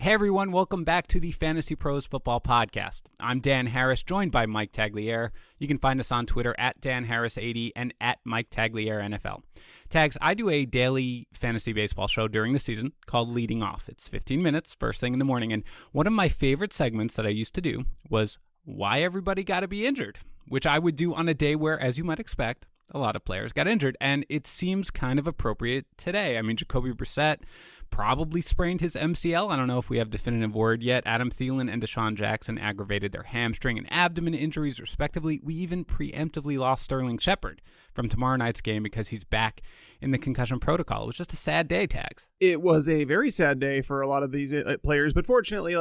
Hey everyone, welcome back to the Fantasy Pros Football Podcast. I'm Dan Harris, joined by Mike Tagliere. You can find us on Twitter at DanHarris80 and at Mike Tagliere NFL. Tags, I do a daily fantasy baseball show during the season called Leading Off. It's 15 minutes, first thing in the morning, and one of my favorite segments that I used to do was Why Everybody Gotta Be Injured, which I would do on a day where, as you might expect, a lot of players got injured, and it seems kind of appropriate today. I mean, Jacoby Brissett probably sprained his MCL. I don't know if we have definitive word yet. Adam Thielen and Deshaun Jackson aggravated their hamstring and abdomen injuries, respectively. We even preemptively lost Sterling Shepard from tomorrow night's game because he's back in the concussion protocol. It was just a sad day, Tags. It was a very sad day for a lot of these players, but fortunately,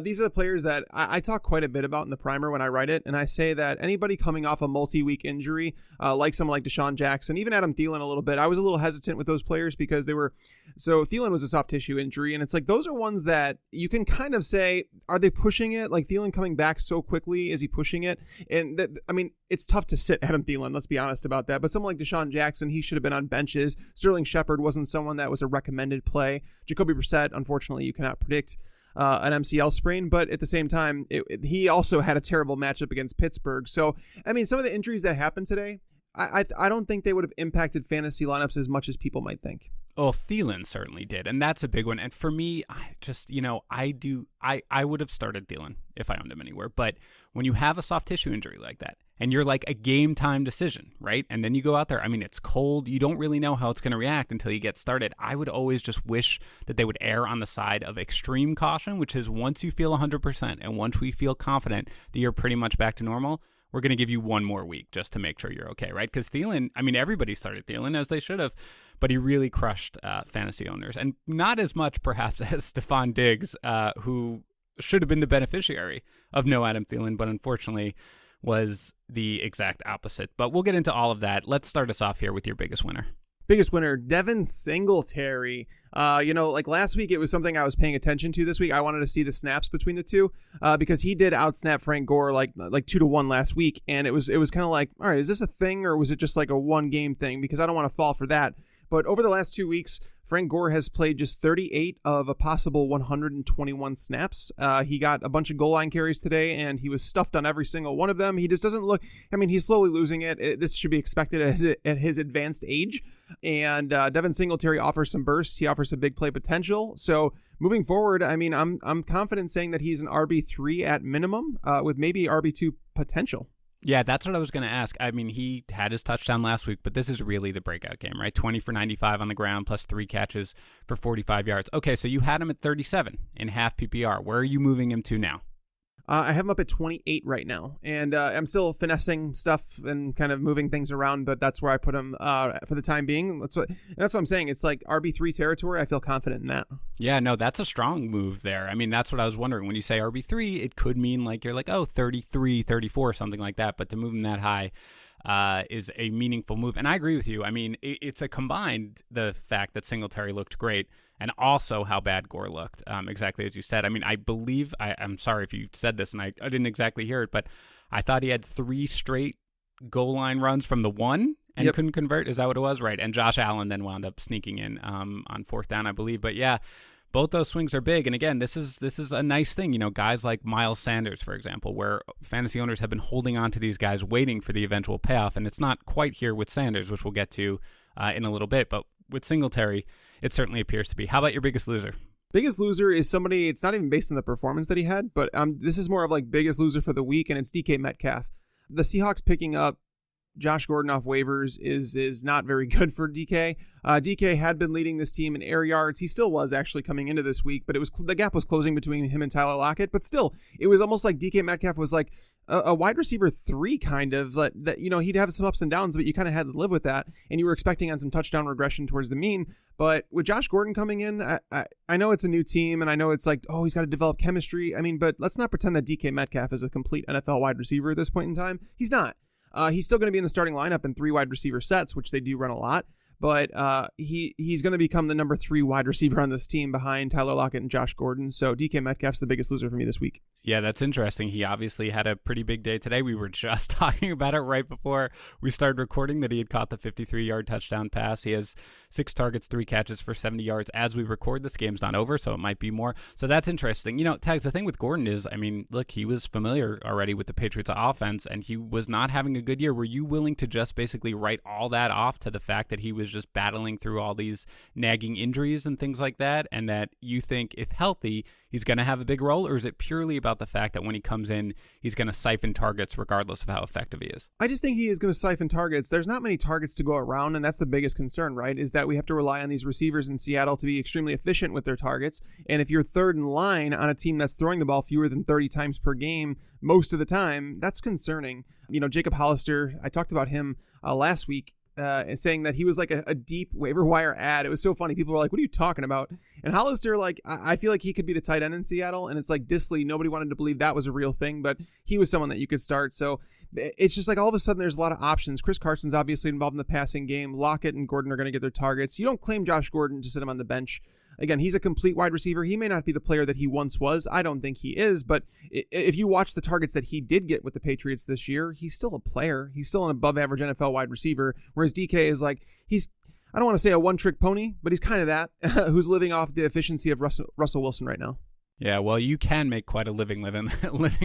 these are the players that I talk quite a bit about in the primer when I write it, and I say that anybody coming off a multi-week injury, like someone like Deshaun Jackson, even Adam Thielen a little bit, I was a little hesitant with those players because Thielen was a soft tissue injury, and it's like those are ones that you can kind of say, are they pushing it? Like Thielen coming back so quickly, is he pushing it? And it's tough to sit Adam Thielen, let's be honest about that, but someone like Deshaun Jackson, he should have been on benches. Sterling Shepard wasn't someone that was a recommended play. Jacoby Brissett, unfortunately, you cannot predict an MCL sprain, but at the same time, he also had a terrible matchup against Pittsburgh. So, I mean, some of the injuries that happened today, I don't think they would have impacted fantasy lineups as much as people might think. Oh, Thielen certainly did, and that's a big one. And for me, I would have started Thielen if I owned him anywhere. But when you have a soft tissue injury like that, and you're like a game time decision, right? And then you go out there, I mean, it's cold. You don't really know how it's going to react until you get started. I would always just wish that they would err on the side of extreme caution, which is once you feel 100% and once we feel confident that you're pretty much back to normal, we're going to give you one more week just to make sure you're okay, right? Because Thielen, I mean, everybody started Thielen as they should have, but he really crushed fantasy owners. And not as much, perhaps, as Stefon Diggs, who should have been the beneficiary of no Adam Thielen, but unfortunately was the exact opposite. But we'll get into all of that. Let's start us off here with your biggest winner. Biggest winner, Devin SIngletary. Like last week, it was something I was paying attention to. This week, I wanted to see the snaps between the two because he did outsnap Frank Gore like 2-1 last week, and it was kind of like, all right, is this a thing or was it just like a one game thing? Because I don't want to fall for that. But over the last 2 weeks, Frank Gore has played just 38 of a possible 121 snaps. He got a bunch of goal line carries today, and he was stuffed on every single one of them. He just doesn't look, I mean, he's slowly losing it. This should be expected at his advanced age. And Devin Singletary offers some bursts. He offers some big play potential. So moving forward, I mean, I'm confident saying that he's an RB3 at minimum with maybe RB2 potential. Yeah, that's what I was going to ask. I mean, he had his touchdown last week, but this is really the breakout game, right? 20 for 95 on the ground, plus 3 catches for 45 yards. Okay, so you had him at 37 in half PPR. Where are you moving him to now? I have him up at 28 right now, and I'm still finessing stuff and kind of moving things around, but that's where I put him for the time being. That's what I'm saying. It's like RB3 territory. I feel confident in that. Yeah, no, that's a strong move there. I mean, that's what I was wondering. When you say RB3, it could mean like you're like, 33, 34, something like that, but to move him that high is a meaningful move. And I agree with you. I mean, it's a combined, the fact that Singletary looked great and also how bad Gore looked, exactly as you said. I mean, I believe, I'm sorry if you said this and I didn't exactly hear it, but I thought he had 3 straight goal line runs from the one and couldn't convert. Is that what it was? Right. And Josh Allen then wound up sneaking in on 4th down, I believe. But yeah, both those swings are big. And again, this is a nice thing. You know, guys like Miles Sanders, for example, where fantasy owners have been holding on to these guys waiting for the eventual payoff. And it's not quite here with Sanders, which we'll get to in a little bit. But with Singletary, it certainly appears to be. How about your biggest loser? Biggest loser is somebody, it's not even based on the performance that he had, but this is more of like biggest loser for the week, and it's DK Metcalf. The Seahawks picking up Josh Gordon off waivers is not very good for DK. DK had been leading this team in air yards. He still was actually coming into this week, but the gap was closing between him and Tyler Lockett. But still, it was almost like DK Metcalf was like a wide receiver 3 kind of that, you know, he'd have some ups and downs, but you kind of had to live with that. And you were expecting on some touchdown regression towards the mean. But with Josh Gordon coming in, I know it's a new team, and I know it's like, oh, he's got to develop chemistry. I mean, but let's not pretend that DK Metcalf is a complete NFL wide receiver at this point in time. He's not. He's still going to be in the starting lineup in 3 wide receiver sets, which they do run a lot. But he's going to become the number 3 wide receiver on this team behind Tyler Lockett and Josh Gordon. So DK Metcalf's the biggest loser for me this week. Yeah, that's interesting. He obviously had a pretty big day today. We were just talking about it right before we started recording that he had caught the 53-yard touchdown pass. He has 6 targets, 3 catches for 70 yards. As we record, this game's not over, so it might be more. So that's interesting. Tags, the thing with Gordon is, look, he was familiar already with the Patriots offense, and he was not having a good year. Were you willing to just basically write all that off to the fact that he was just battling through all these nagging injuries and things like that, and that you think, if healthy, he's going to have a big role? Or is it purely about the fact that when he comes in, he's going to siphon targets regardless of how effective he is? I just think he is going to siphon targets. There's not many targets to go around, and that's the biggest concern, right? Is that we have to rely on these receivers in Seattle to be extremely efficient with their targets. And if you're third in line on a team that's throwing the ball fewer than 30 times per game most of the time, that's concerning. Jacob Hollister, I talked about him last week, saying that he was like a deep waiver wire ad. It was so funny. People were like, what are you talking about? And Hollister, I feel like he could be the tight end in Seattle. And it's like Disley, nobody wanted to believe that was a real thing, but he was someone that you could start. So it's just like all of a sudden there's a lot of options. Chris Carson's obviously involved in the passing game. Lockett and Gordon are going to get their targets. You don't claim Josh Gordon to sit him on the bench. Again, he's a complete wide receiver. He may not be the player that he once was. I don't think he is, but if you watch the targets that he did get with the Patriots this year, he's still a player. He's still an above average NFL wide receiver, whereas DK is I don't want to say a one-trick pony, but he's kind of that, who's living off the efficiency of Russell Wilson right now. Yeah, well, you can make quite a living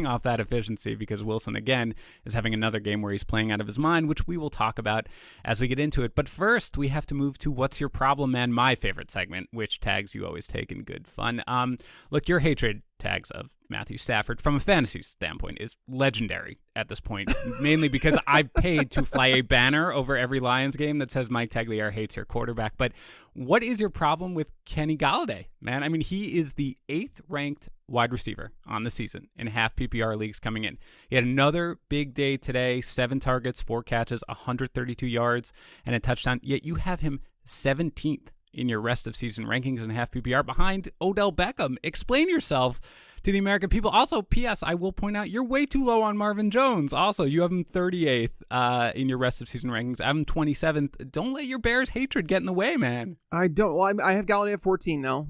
off that efficiency, because Wilson, again, is having another game where he's playing out of his mind, which we will talk about as we get into it. But first, we have to move to What's Your Problem, Man, my favorite segment, which, Tags, you always take in good fun. Look, your hatred, Tags, of Matthew Stafford from a fantasy standpoint is legendary at this point, mainly because I've paid to fly a banner over every Lions game that says Mike Tagliere hates your quarterback. But what is your problem with Kenny Golladay, man? He is the 8th ranked wide receiver on the season in half PPR leagues coming in. He had another big day today, 7 targets, 4 catches, 132 yards, and a touchdown, yet you have him 17th in your rest of season rankings in half PPR behind Odell Beckham. Explain yourself to the American people. Also, P.S., I will point out, you're way too low on Marvin Jones. Also, you have him 38th in your rest of season rankings. I have him 27th. Don't let your Bears hatred get in the way, man. I don't. Well, I have Golladay at 14 now,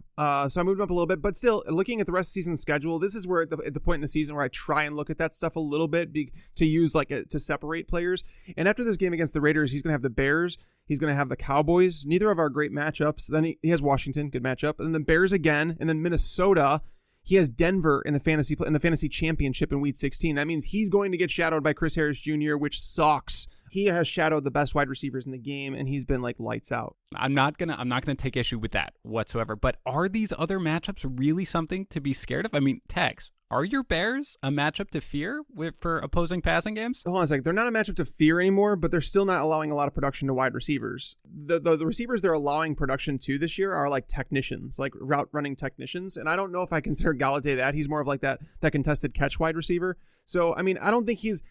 so I moved him up a little bit. But still, looking at the rest of the season schedule, this is where at the point in the season where I try and look at that stuff a little bit to use to separate players. And after this game against the Raiders, he's going to have the Bears. He's going to have the Cowboys. Neither of our great matchups. Then he has Washington, good matchup, and then the Bears again, and then Minnesota. He has Denver in the fantasy championship in week 16. That means he's going to get shadowed by Chris Harris Jr., which sucks. He has shadowed the best wide receivers in the game, and he's been lights out. I'm not gonna take issue with that whatsoever. But are these other matchups really something to be scared of? Tex, are your Bears a matchup to fear for opposing passing games? Hold on a second. They're not a matchup to fear anymore, but they're still not allowing a lot of production to wide receivers. The receivers they're allowing production to this year are technicians, route running technicians. And I don't know if I consider Golladay that. He's more of that contested catch wide receiver. So, I don't think he's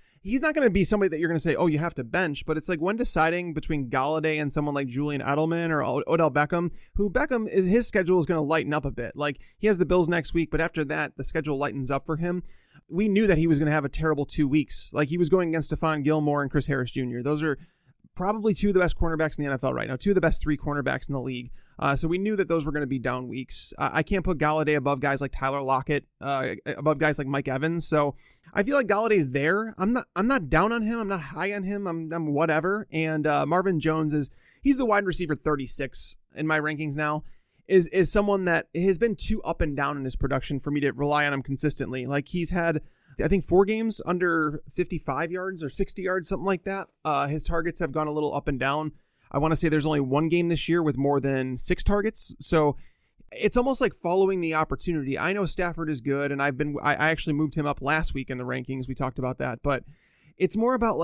not going to be somebody that you're going to say, oh, you have to bench. But it's when deciding between Golladay and someone like Julian Edelman or Odell Beckham, his schedule is going to lighten up a bit. He has the Bills next week, but after that, the schedule lightens up for him. We knew that he was going to have a terrible 2 weeks. He was going against Stephon Gilmore and Chris Harris Jr. Those are probably 2 of the best cornerbacks in the NFL right now, 2 of the best 3 cornerbacks in the league. So we knew that those were going to be down weeks. I can't put Golladay above guys like Tyler Lockett, above guys like Mike Evans. So I feel like Galladay's there. I'm not down on him. I'm not high on him. I'm whatever. And Marvin Jones he's the wide receiver 36 in my rankings now. Is someone that has been too up and down in his production for me to rely on him consistently. He's had, I think, 4 games under 55 yards or 60 yards, something like that. His targets have gone a little up and down. I want to say there's only 1 game this year with more than 6 targets. So it's almost like following the opportunity. I know Stafford is good, and I actually moved him up last week in the rankings. We talked about that, but it's more about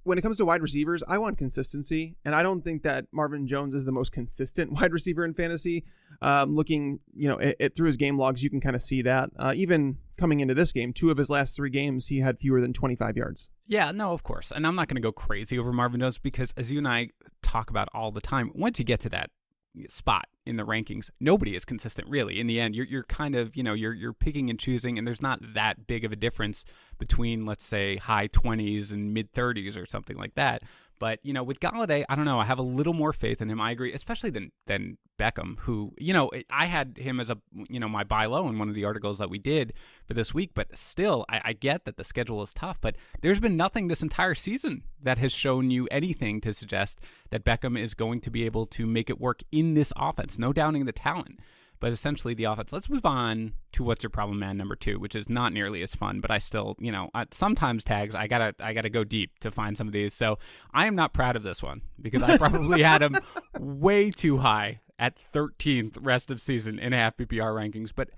when it comes to wide receivers, I want consistency, and I don't think that Marvin Jones is the most consistent wide receiver in fantasy. Looking, through his game logs, you can kind of see that. Even coming into this game, 2 of his last 3 games, he had fewer than 25 yards. Yeah, no, of course. And I'm not going to go crazy over Marvin Jones because, as you and I talk about all the time, once you get to that spot in the rankings, nobody is consistent, really. In the end, you're kind of, you're picking and choosing, and there's not that big of a difference between, let's say, high 20s and mid 30s or something like that. But, with Golladay, I don't know. I have a little more faith in him. I agree, especially than Beckham, who, I had him as my buy low in one of the articles that we did for this week. But still, I get that the schedule is tough. But there's been nothing this entire season that has shown you anything to suggest that Beckham is going to be able to make it work in this offense. No doubting the talent, but essentially the offense. Let's move on to what's your problem man number 2, which is not nearly as fun, but I still, sometimes tags, I gotta go deep to find some of these. So I am not proud of this one because I probably had him way too high at 13th rest of season in half PPR rankings. But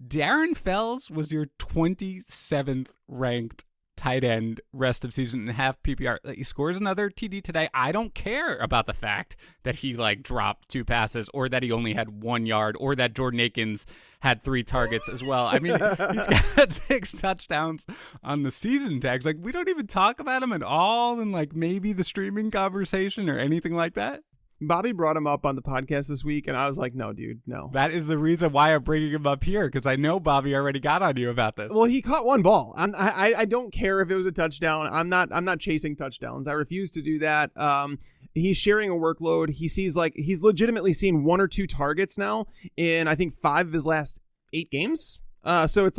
Darren Fells was your 27th ranked tight end rest of season and half PPR. He scores another TD today. I don't care about the fact that he dropped 2 passes or that he only had 1 yard or that Jordan Akins had 3 targets as well. I mean, he's got 6 touchdowns on the season tags. We don't even talk about him at all in maybe the streaming conversation or anything like that. Bobby brought him up on the podcast this week, and I was like, no, dude, no. That is the reason why I'm bringing him up here, because I know Bobby already got on you about this. Well, he caught 1 ball. I don't care if it was a touchdown. I'm not chasing touchdowns. I refuse to do that. He's sharing a workload. He sees he's legitimately seen 1 or 2 targets now in, I think, 5 of his last 8 games. So it's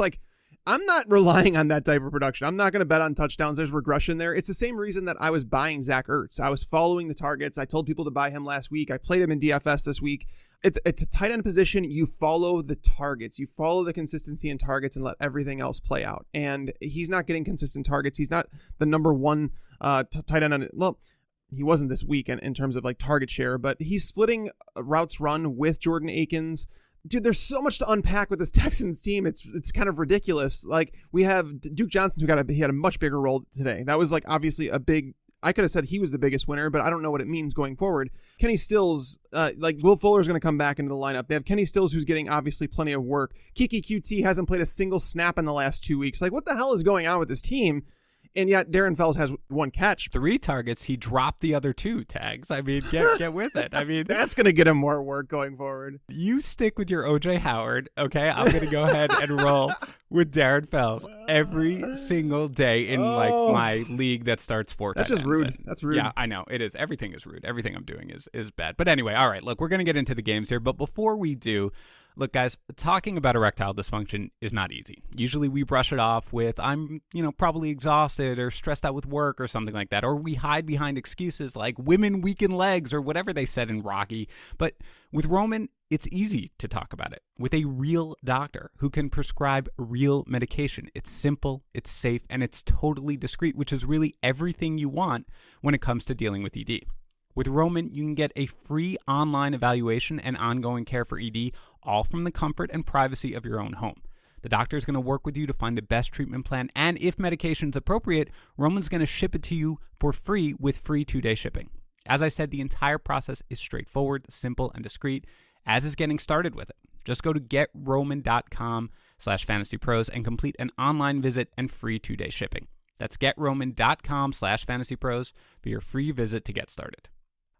I'm not relying on that type of production. I'm not going to bet on touchdowns. There's regression there. It's the same reason that I was buying Zach Ertz. I was following the targets. I told people to buy him last week. I played him in DFS this week. It's a tight end position. You follow the targets. You follow the consistency in targets and let everything else play out. And he's not getting consistent targets. He's not the number 1 tight end. Well, he wasn't this week in terms of target share, but he's splitting routes run with Jordan Akins. Dude, there's so much to unpack with this Texans team. It's kind of ridiculous. We have Duke Johnson, he had a much bigger role today. That was obviously a big. I could have said he was the biggest winner, but I don't know what it means going forward. Kenny Stills, Will Fuller's going to come back into the lineup. They have Kenny Stills, who's getting obviously plenty of work. Kiki QT hasn't played a single snap in the last 2 weeks. What the hell is going on with this team? And yet Darren Fells has 1 catch. 3 targets. He dropped the other 2 tags. I mean, get with it. I mean, that's going to get him more work going forward. You stick with your OJ Howard, okay? I'm going to go ahead and roll with Darren Fells every single day in my league that starts 4 That's just rude. That's rude. Yeah, I know. It is. Everything is rude. Everything I'm doing is bad. But anyway, all right, look, we're going to get into the games here. But before we do, look, guys, talking about erectile dysfunction is not easy. Usually we brush it off with, I'm, probably exhausted or stressed out with work or something like that. Or we hide behind excuses like women weaken legs or whatever they said in Rocky. But with Roman, it's easy to talk about it with a real doctor who can prescribe real medication. It's simple, it's safe, and it's totally discreet, which is really everything you want when it comes to dealing with ED. With Roman, you can get a free online evaluation and ongoing care for ED, all from the comfort and privacy of your own home. The doctor is going to work with you to find the best treatment plan, and if medication is appropriate, Roman's going to ship it to you for free with free 2-day shipping. As I said, the entire process is straightforward, simple, and discreet, as is getting started with it. Just go to getroman.com/fantasypros and complete an online visit and free 2-day shipping. That's getroman.com/fantasypros for your free visit to get started.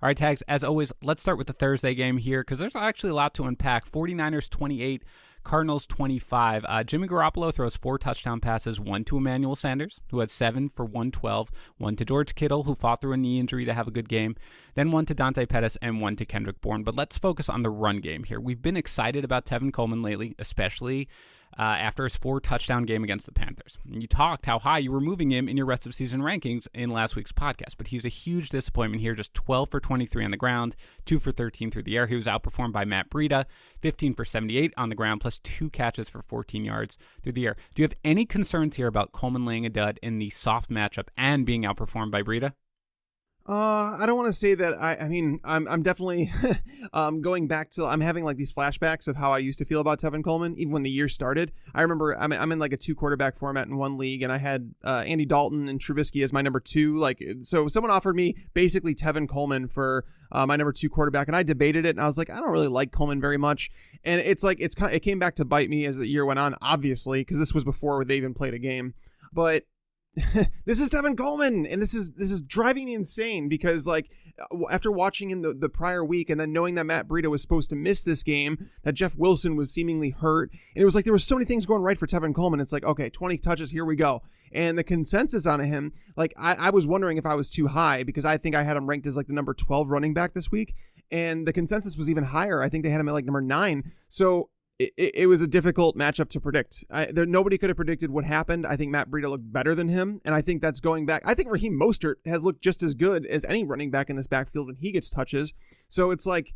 All right, Tags, as always, let's start with the Thursday game here because there's actually a lot to unpack. 49ers 28, Cardinals 25. Jimmy Garoppolo throws 4 touchdown passes, 1 to Emmanuel Sanders, who had 7 for 112, 1 to George Kittle, who fought through a knee injury to have a good game, then 1 to Dante Pettis, and 1 to Kendrick Bourne. But let's focus on the run game here. We've been excited about Tevin Coleman lately, especially after his 4 touchdown game against the Panthers. And you talked how high you were moving him in your rest of season rankings in last week's podcast, but he's a huge disappointment here, just 12 for 23 on the ground, 2 for 13 through the air. He was outperformed by Matt Breida, 15 for 78 on the ground, plus 2 catches for 14 yards through the air. Do you have any concerns here about Coleman laying a dud in the soft matchup and being outperformed by Breida? I don't want to say that. I'm definitely going back to. I'm having these flashbacks of how I used to feel about Tevin Coleman, even when the year started. I remember I'm in a 2 quarterback format in one league, and I had Andy Dalton and Trubisky as my number 2. So someone offered me basically Tevin Coleman for my number 2 quarterback, and I debated it, and I was like, I don't really like Coleman very much, and it came back to bite me as the year went on, obviously, because this was before they even played a game, but. this is Tevin Coleman, and this is driving me insane because like after watching him the prior week and then knowing that Matt Breida was supposed to miss this game, that Jeff Wilson was seemingly hurt, and it was like there were so many things going right for Tevin Coleman. It's like, okay, 20 touches, here we go. And the consensus on him, like I was wondering if I was too high because I think I had him ranked as like the number 12 running back this week, and the consensus was even higher. I think they had him at like number 9. So it was a difficult matchup to predict. Nobody could have predicted what happened. I think Matt Breida looked better than him, and I think that's going back. I think Raheem Mostert has looked just as good as any running back in this backfield when he gets touches. So it's like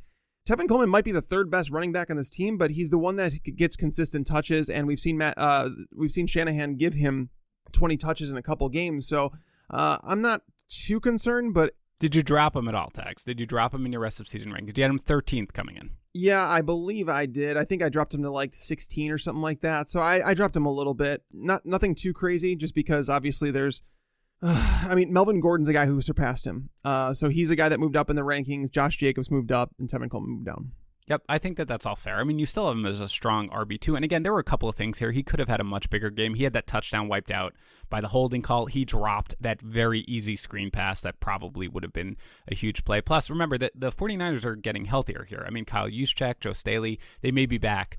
Tevin Coleman might be the third best running back on this team, but he's the one that gets consistent touches, and we've seen Shanahan give him 20 touches in a couple games. So I'm not too concerned, but did you drop him at all, Tags? Did you drop him in your rest of season rank? Did you had him 13th coming in? Yeah, I believe I did. I think I dropped him to like 16 or something like that. So I dropped him a little bit. Nothing too crazy, just because obviously there's Melvin Gordon's a guy who surpassed him. So he's a guy that moved up in the rankings. Josh Jacobs moved up and Tevin Coleman moved down. Yep, I think that's all fair. I mean, you still have him as a strong RB2. And again, there were a couple of things here. He could have had a much bigger game. He had that touchdown wiped out by the holding call. He dropped that very easy screen pass that probably would have been a huge play. Plus, remember that the 49ers are getting healthier here. I mean, Kyle Juszczyk, Joe Staley, they may be back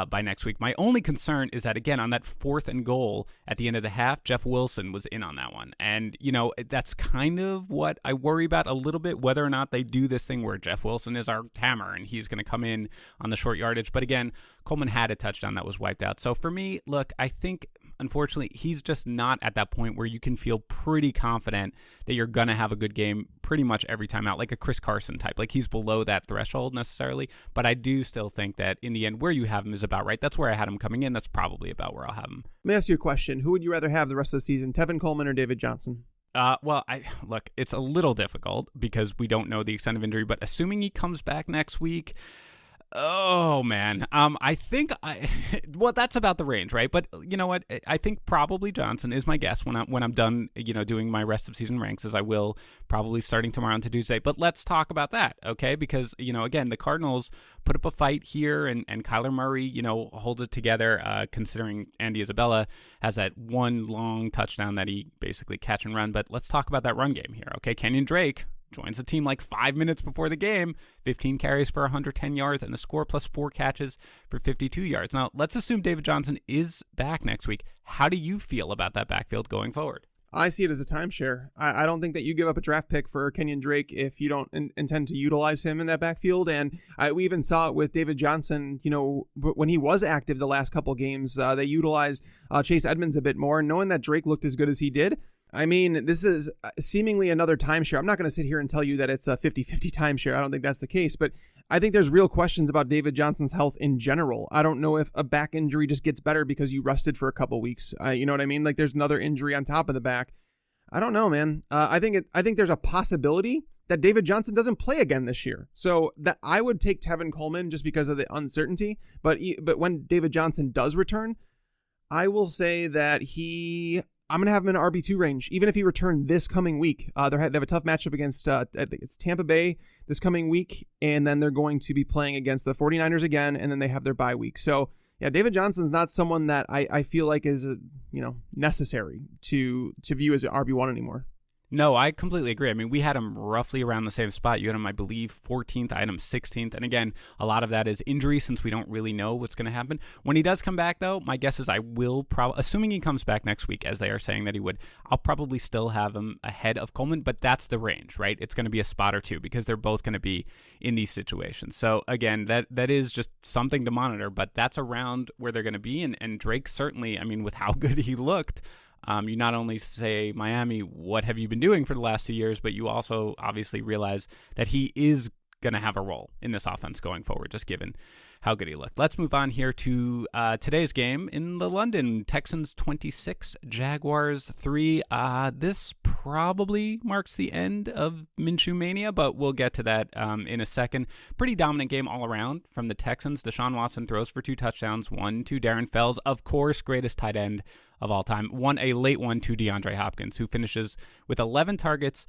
by next week. My only concern is that, again, on that 4th and goal at the end of the half, Jeff Wilson was in on that one. And, that's kind of what I worry about a little bit, whether or not they do this thing where Jeff Wilson is our hammer and he's going to come in on the short yardage. But again, Coleman had a touchdown that was wiped out. So for me, look, I think, unfortunately, he's just not at that point where you can feel pretty confident that you're going to have a good game pretty much every time out, like a Chris Carson type. Like, he's below that threshold necessarily, but I do still think that in the end, where you have him is about right. That's where I had him coming in. That's probably about where I'll have him. Let me ask you a question. Who would you rather have the rest of the season, Tevin Coleman or David Johnson? Look, it's a little difficult because we don't know the extent of injury, but assuming he comes back next week, oh man, that's about the range, right? But you know what? I think probably Johnson is my guess when I'm done, doing my rest of season ranks, as I will probably starting tomorrow into Tuesday. But let's talk about that, okay? Because again, the Cardinals put up a fight here, and Kyler Murray, holds it together. Considering Andy Isabella has that one long touchdown that he basically catch and run. But let's talk about that run game here, okay? Kenyon Drake joins the team like 5 minutes before the game, 15 carries for 110 yards and a score, plus 4 catches for 52 yards. Now, let's assume David Johnson is back next week. How do you feel about that backfield going forward? I see it as a timeshare. I don't think that you give up a draft pick for Kenyon Drake if you don't intend to utilize him in that backfield. And we even saw it with David Johnson, when he was active the last couple games, they utilized Chase Edmonds a bit more. And knowing that Drake looked as good as he did, I mean, this is seemingly another timeshare. I'm not going to sit here and tell you that it's a 50-50 timeshare. I don't think that's the case, but I think there's real questions about David Johnson's health in general. I don't know if a back injury just gets better because you rested for a couple weeks. You know what I mean? Like, there's another injury on top of the back. I don't know, man. I think there's a possibility that David Johnson doesn't play again this year. So that I would take Tevin Coleman just because of the uncertainty. But when David Johnson does return, I will say that I'm going to have him in an RB2 range, even if he returned this coming week. They have a tough matchup against I think it's Tampa Bay this coming week, and then they're going to be playing against the 49ers again, and then they have their bye week. So, yeah, David Johnson's not someone that I feel like is necessary to view as an RB1 anymore. No, I completely agree. I mean, we had him roughly around the same spot. You had him, I believe, 14th. I had him 16th. And again, a lot of that is injury since we don't really know what's going to happen. When he does come back, though, my guess is I will probably, assuming he comes back next week, as they are saying that he would, I'll probably still have him ahead of Coleman. But that's the range, right? It's going to be a spot or two because they're both going to be in these situations. So again, that is just something to monitor. But that's around where they're going to be. And Drake certainly, I mean, with how good he looked, you not only say, Miami, what have you been doing for the last 2 years, but you also obviously realize that he is going to have a role in this offense going forward, just given how good he looked. Let's move on here to today's game in the London. Texans 26, Jaguars 3. This probably marks the end of Minshew Mania, but we'll get to that in a second. Pretty dominant game all around from the Texans. Deshaun Watson throws for 2 touchdowns, one to Darren Fells, of course, greatest tight end of all time. A late one to DeAndre Hopkins, who finishes with 11 targets,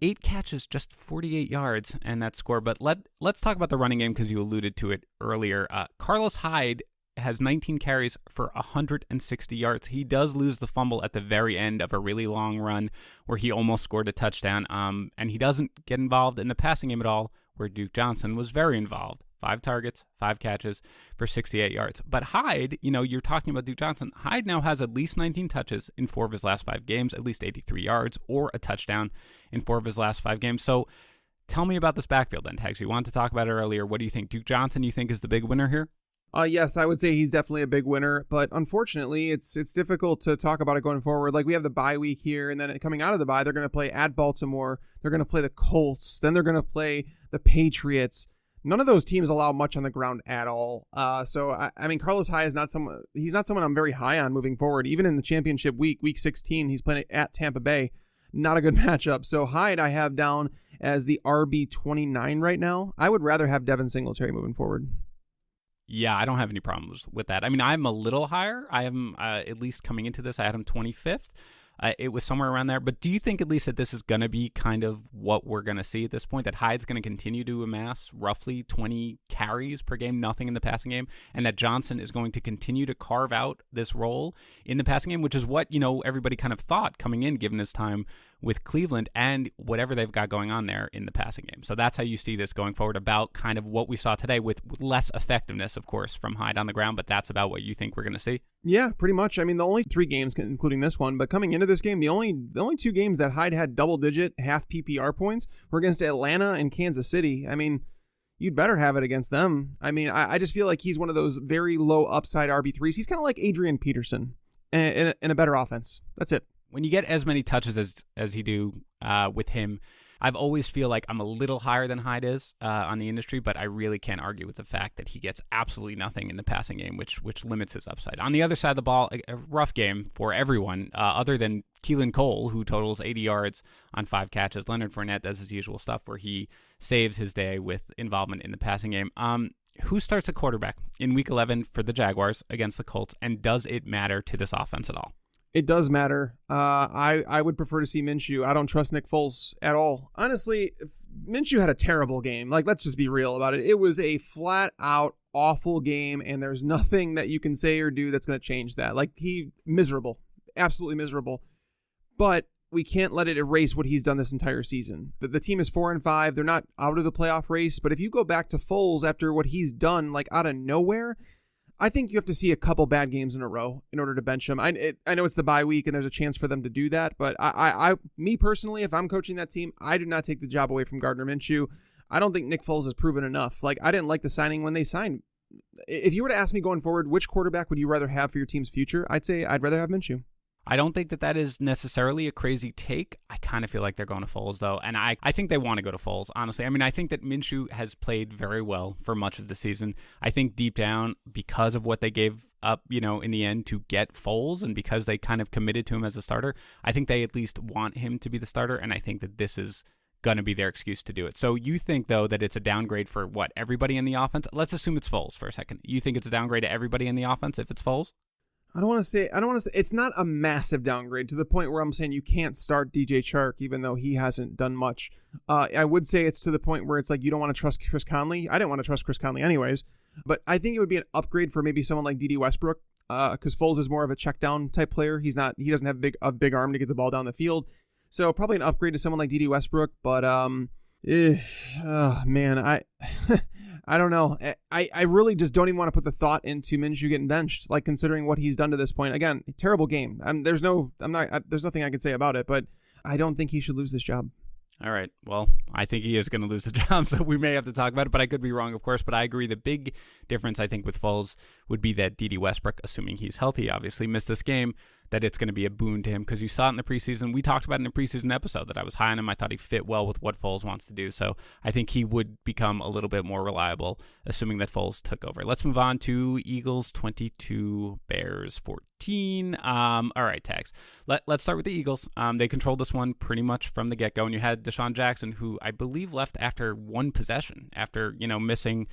8 catches, just 48 yards, and that score. But let's talk about the running game because you alluded to it earlier. Carlos Hyde has 19 carries for 160 yards. He does lose the fumble at the very end of a really long run where he almost scored a touchdown. And he doesn't get involved in the passing game at all, where Duke Johnson was very involved. 5 targets, 5 catches for 68 yards. But Hyde, you're talking about Duke Johnson. Hyde now has at least 19 touches in 4 of his last 5 games, at least 83 yards, or a touchdown in 4 of his last 5 games. So tell me about this backfield then, Tags. You wanted to talk about it earlier. What do you think? Duke Johnson, you think, is the big winner here? Yes, I would say he's definitely a big winner, but unfortunately, it's difficult to talk about it going forward. Like, we have the bye week here, and then coming out of the bye, they're going to play at Baltimore. They're going to play the Colts. Then they're going to play the Patriots. None of those teams allow much on the ground at all. So I mean, Carlos Hyde is not someone. He's not someone I'm very high on moving forward. Even in the championship week 16, he's playing at Tampa Bay. Not a good matchup. So Hyde, I have down as the RB29 right now. I would rather have Devin Singletary moving forward. Yeah, I don't have any problems with that. I mean, I'm a little higher. I am, at least coming into this, I had him 25th. It was somewhere around there. But do you think at least that this is going to be kind of what we're going to see at this point, that Hyde's going to continue to amass roughly 20 carries per game, nothing in the passing game, and that Johnson is going to continue to carve out this role in the passing game, which is what, everybody kind of thought coming in, given his time with Cleveland and whatever they've got going on there in the passing game. So that's how you see this going forward, about kind of what we saw today with less effectiveness, of course, from Hyde on the ground, but that's about what you think we're going to see? Yeah, pretty much. I mean, the only 3 games, including this one, but coming into this game, the only 2 games that Hyde had double-digit half PPR points were against Atlanta and Kansas City. I mean, you'd better have it against them. I mean, I just feel like he's one of those very low upside RB3s. He's kind of like Adrian Peterson in a better offense. That's it. When you get as many touches as he do with him, I've always feel like I'm a little higher than Hyde is on the industry, but I really can't argue with the fact that he gets absolutely nothing in the passing game, which limits his upside. On the other side of the ball, a rough game for everyone, other than Keelan Cole, who totals 80 yards on 5 catches. Leonard Fournette does his usual stuff where he saves his day with involvement in the passing game. Who starts a quarterback in Week 11 for the Jaguars against the Colts, and does it matter to this offense at all? It does matter. I would prefer to see Minshew. I don't trust Nick Foles at all. Honestly, Minshew had a terrible game. Like, let's just be real about it. It was a flat out awful game, and there's nothing that you can say or do that's going to change that. Like, miserable. Absolutely miserable. But we can't let it erase what he's done this entire season. The team is 4-5. They're not out of the playoff race. But if you go back to Foles after what he's done, like out of nowhere, I think you have to see a couple bad games in a row in order to bench him. I know it's the bye week and there's a chance for them to do that, but me personally, if I'm coaching that team, I do not take the job away from Gardner Minshew. I don't think Nick Foles has proven enough. Like, I didn't like the signing when they signed. If you were to ask me going forward, which quarterback would you rather have for your team's future? I'd say I'd rather have Minshew. I don't think that is necessarily a crazy take. I kind of feel like they're going to Foles, though. And I think they want to go to Foles, honestly. I mean, I think that Minshew has played very well for much of the season. I think deep down, because of what they gave up, in the end to get Foles, and because they kind of committed to him as a starter, I think they at least want him to be the starter. And I think that this is going to be their excuse to do it. So you think, though, that it's a downgrade for what? Everybody in the offense? Let's assume it's Foles for a second. You think it's a downgrade to everybody in the offense if it's Foles? I don't want to say it's not a massive downgrade to the point where I'm saying you can't start DJ Chark, even though he hasn't done much. I would say it's to the point where it's like you don't want to trust Chris Conley. I didn't want to trust Chris Conley anyways, but I think it would be an upgrade for maybe someone like D.D. Westbrook, because Foles is more of a check down type player. He doesn't have a big arm to get the ball down the field. So probably an upgrade to someone like D.D. Westbrook, but man, I don't know. I really just don't even want to put the thought into Minshew getting benched, like considering what he's done to this point. Again, terrible game. There's nothing I can say about it, but I don't think he should lose this job. All right. Well, I think he is going to lose the job, so we may have to talk about it, but I could be wrong, of course. But I agree. The big difference, I think, with Foles would be that D.D. Westbrook, assuming he's healthy, obviously missed this game, that it's going to be a boon to him, because you saw it in the preseason. We talked about it in the preseason episode that I was high on him. I thought he fit well with what Foles wants to do. So I think he would become a little bit more reliable, assuming that Foles took over. Let's move on to Eagles 22, Bears 14. All right, Tags. Let's start with the Eagles. They controlled this one pretty much from the get-go, and you had Deshaun Jackson, who I believe left after one possession, after missing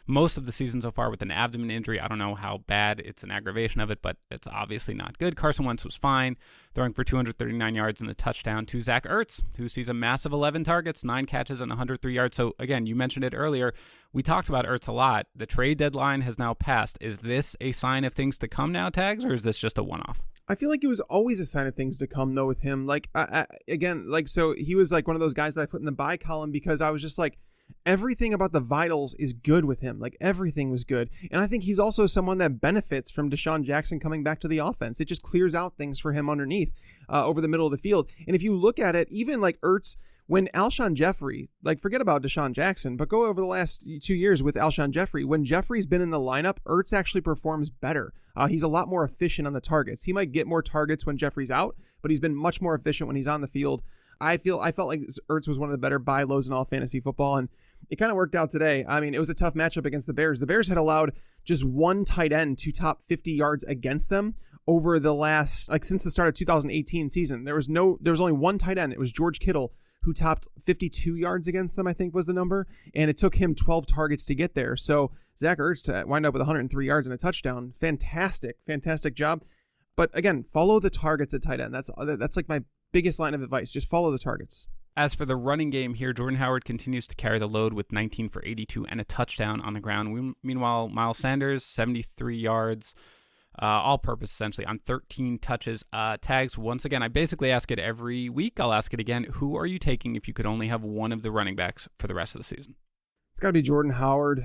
most of the season so far with an abdomen injury. I don't know how bad it's an aggravation of it, but it's obviously not good. Carson Wentz was fine, throwing for 239 yards and a touchdown to Zach Ertz, who sees a massive 11 targets, 9 catches, and 103 yards. So again, you mentioned it earlier. We talked about Ertz a lot. The trade deadline has now passed. Is this a sign of things to come now, Tags, or is this just a one-off? I feel like it was always a sign of things to come, though, with him. Like, so he was like one of those guys that I put in the buy column because I was just like, everything about the vitals is good with him. Like, everything was good. And I think he's also someone that benefits from Deshaun Jackson coming back to the offense. It just clears out things for him underneath, over the middle of the field. And if you look at it, even like Ertz, when Alshon Jeffrey, like forget about Deshaun Jackson, but go over the last 2 years with Alshon Jeffrey, when Jeffrey's been in the lineup, Ertz actually performs better. He's a lot more efficient on the targets. He might get more targets when Jeffrey's out, but he's been much more efficient when he's on the field. I felt like Ertz was one of the better buy lows in all fantasy football, and it kind of worked out today. I mean, it was a tough matchup against the Bears. The Bears had allowed just one tight end to top 50 yards against them over the last, like since the start of 2018 season. There was only one tight end. It was George Kittle, who topped 52 yards against them, I think was the number. And it took him 12 targets to get there. So Zach Ertz to wind up with 103 yards and a touchdown. Fantastic job. But again, follow the targets at tight end. That's like my biggest line of advice. Just follow the targets. As for the running game here, Jordan Howard continues to carry the load with 19 for 82 and a touchdown on the ground. Meanwhile, Miles Sanders, 73 yards, all-purpose essentially on 13 touches. Tags, once again, I basically ask it every week. I'll ask it again. Who are you taking if you could only have one of the running backs for the rest of the season? It's got to be Jordan Howard.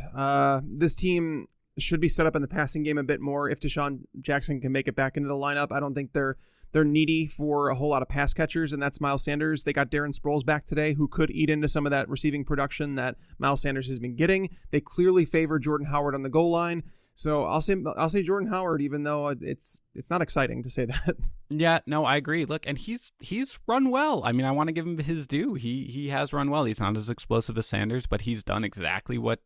This team should be set up in the passing game a bit more if Deshaun Jackson can make it back into the lineup. I don't think they're needy for a whole lot of pass catchers, and that's Miles Sanders. They got Darren Sproles back today, who could eat into some of that receiving production that Miles Sanders has been getting. They clearly favor Jordan Howard on the goal line. So I'll say Jordan Howard, even though it's not exciting to say that. Yeah, no, I agree. Look, and he's run well. I mean, I want to give him his due. He has run well. He's not as explosive as Sanders, but he's done exactly what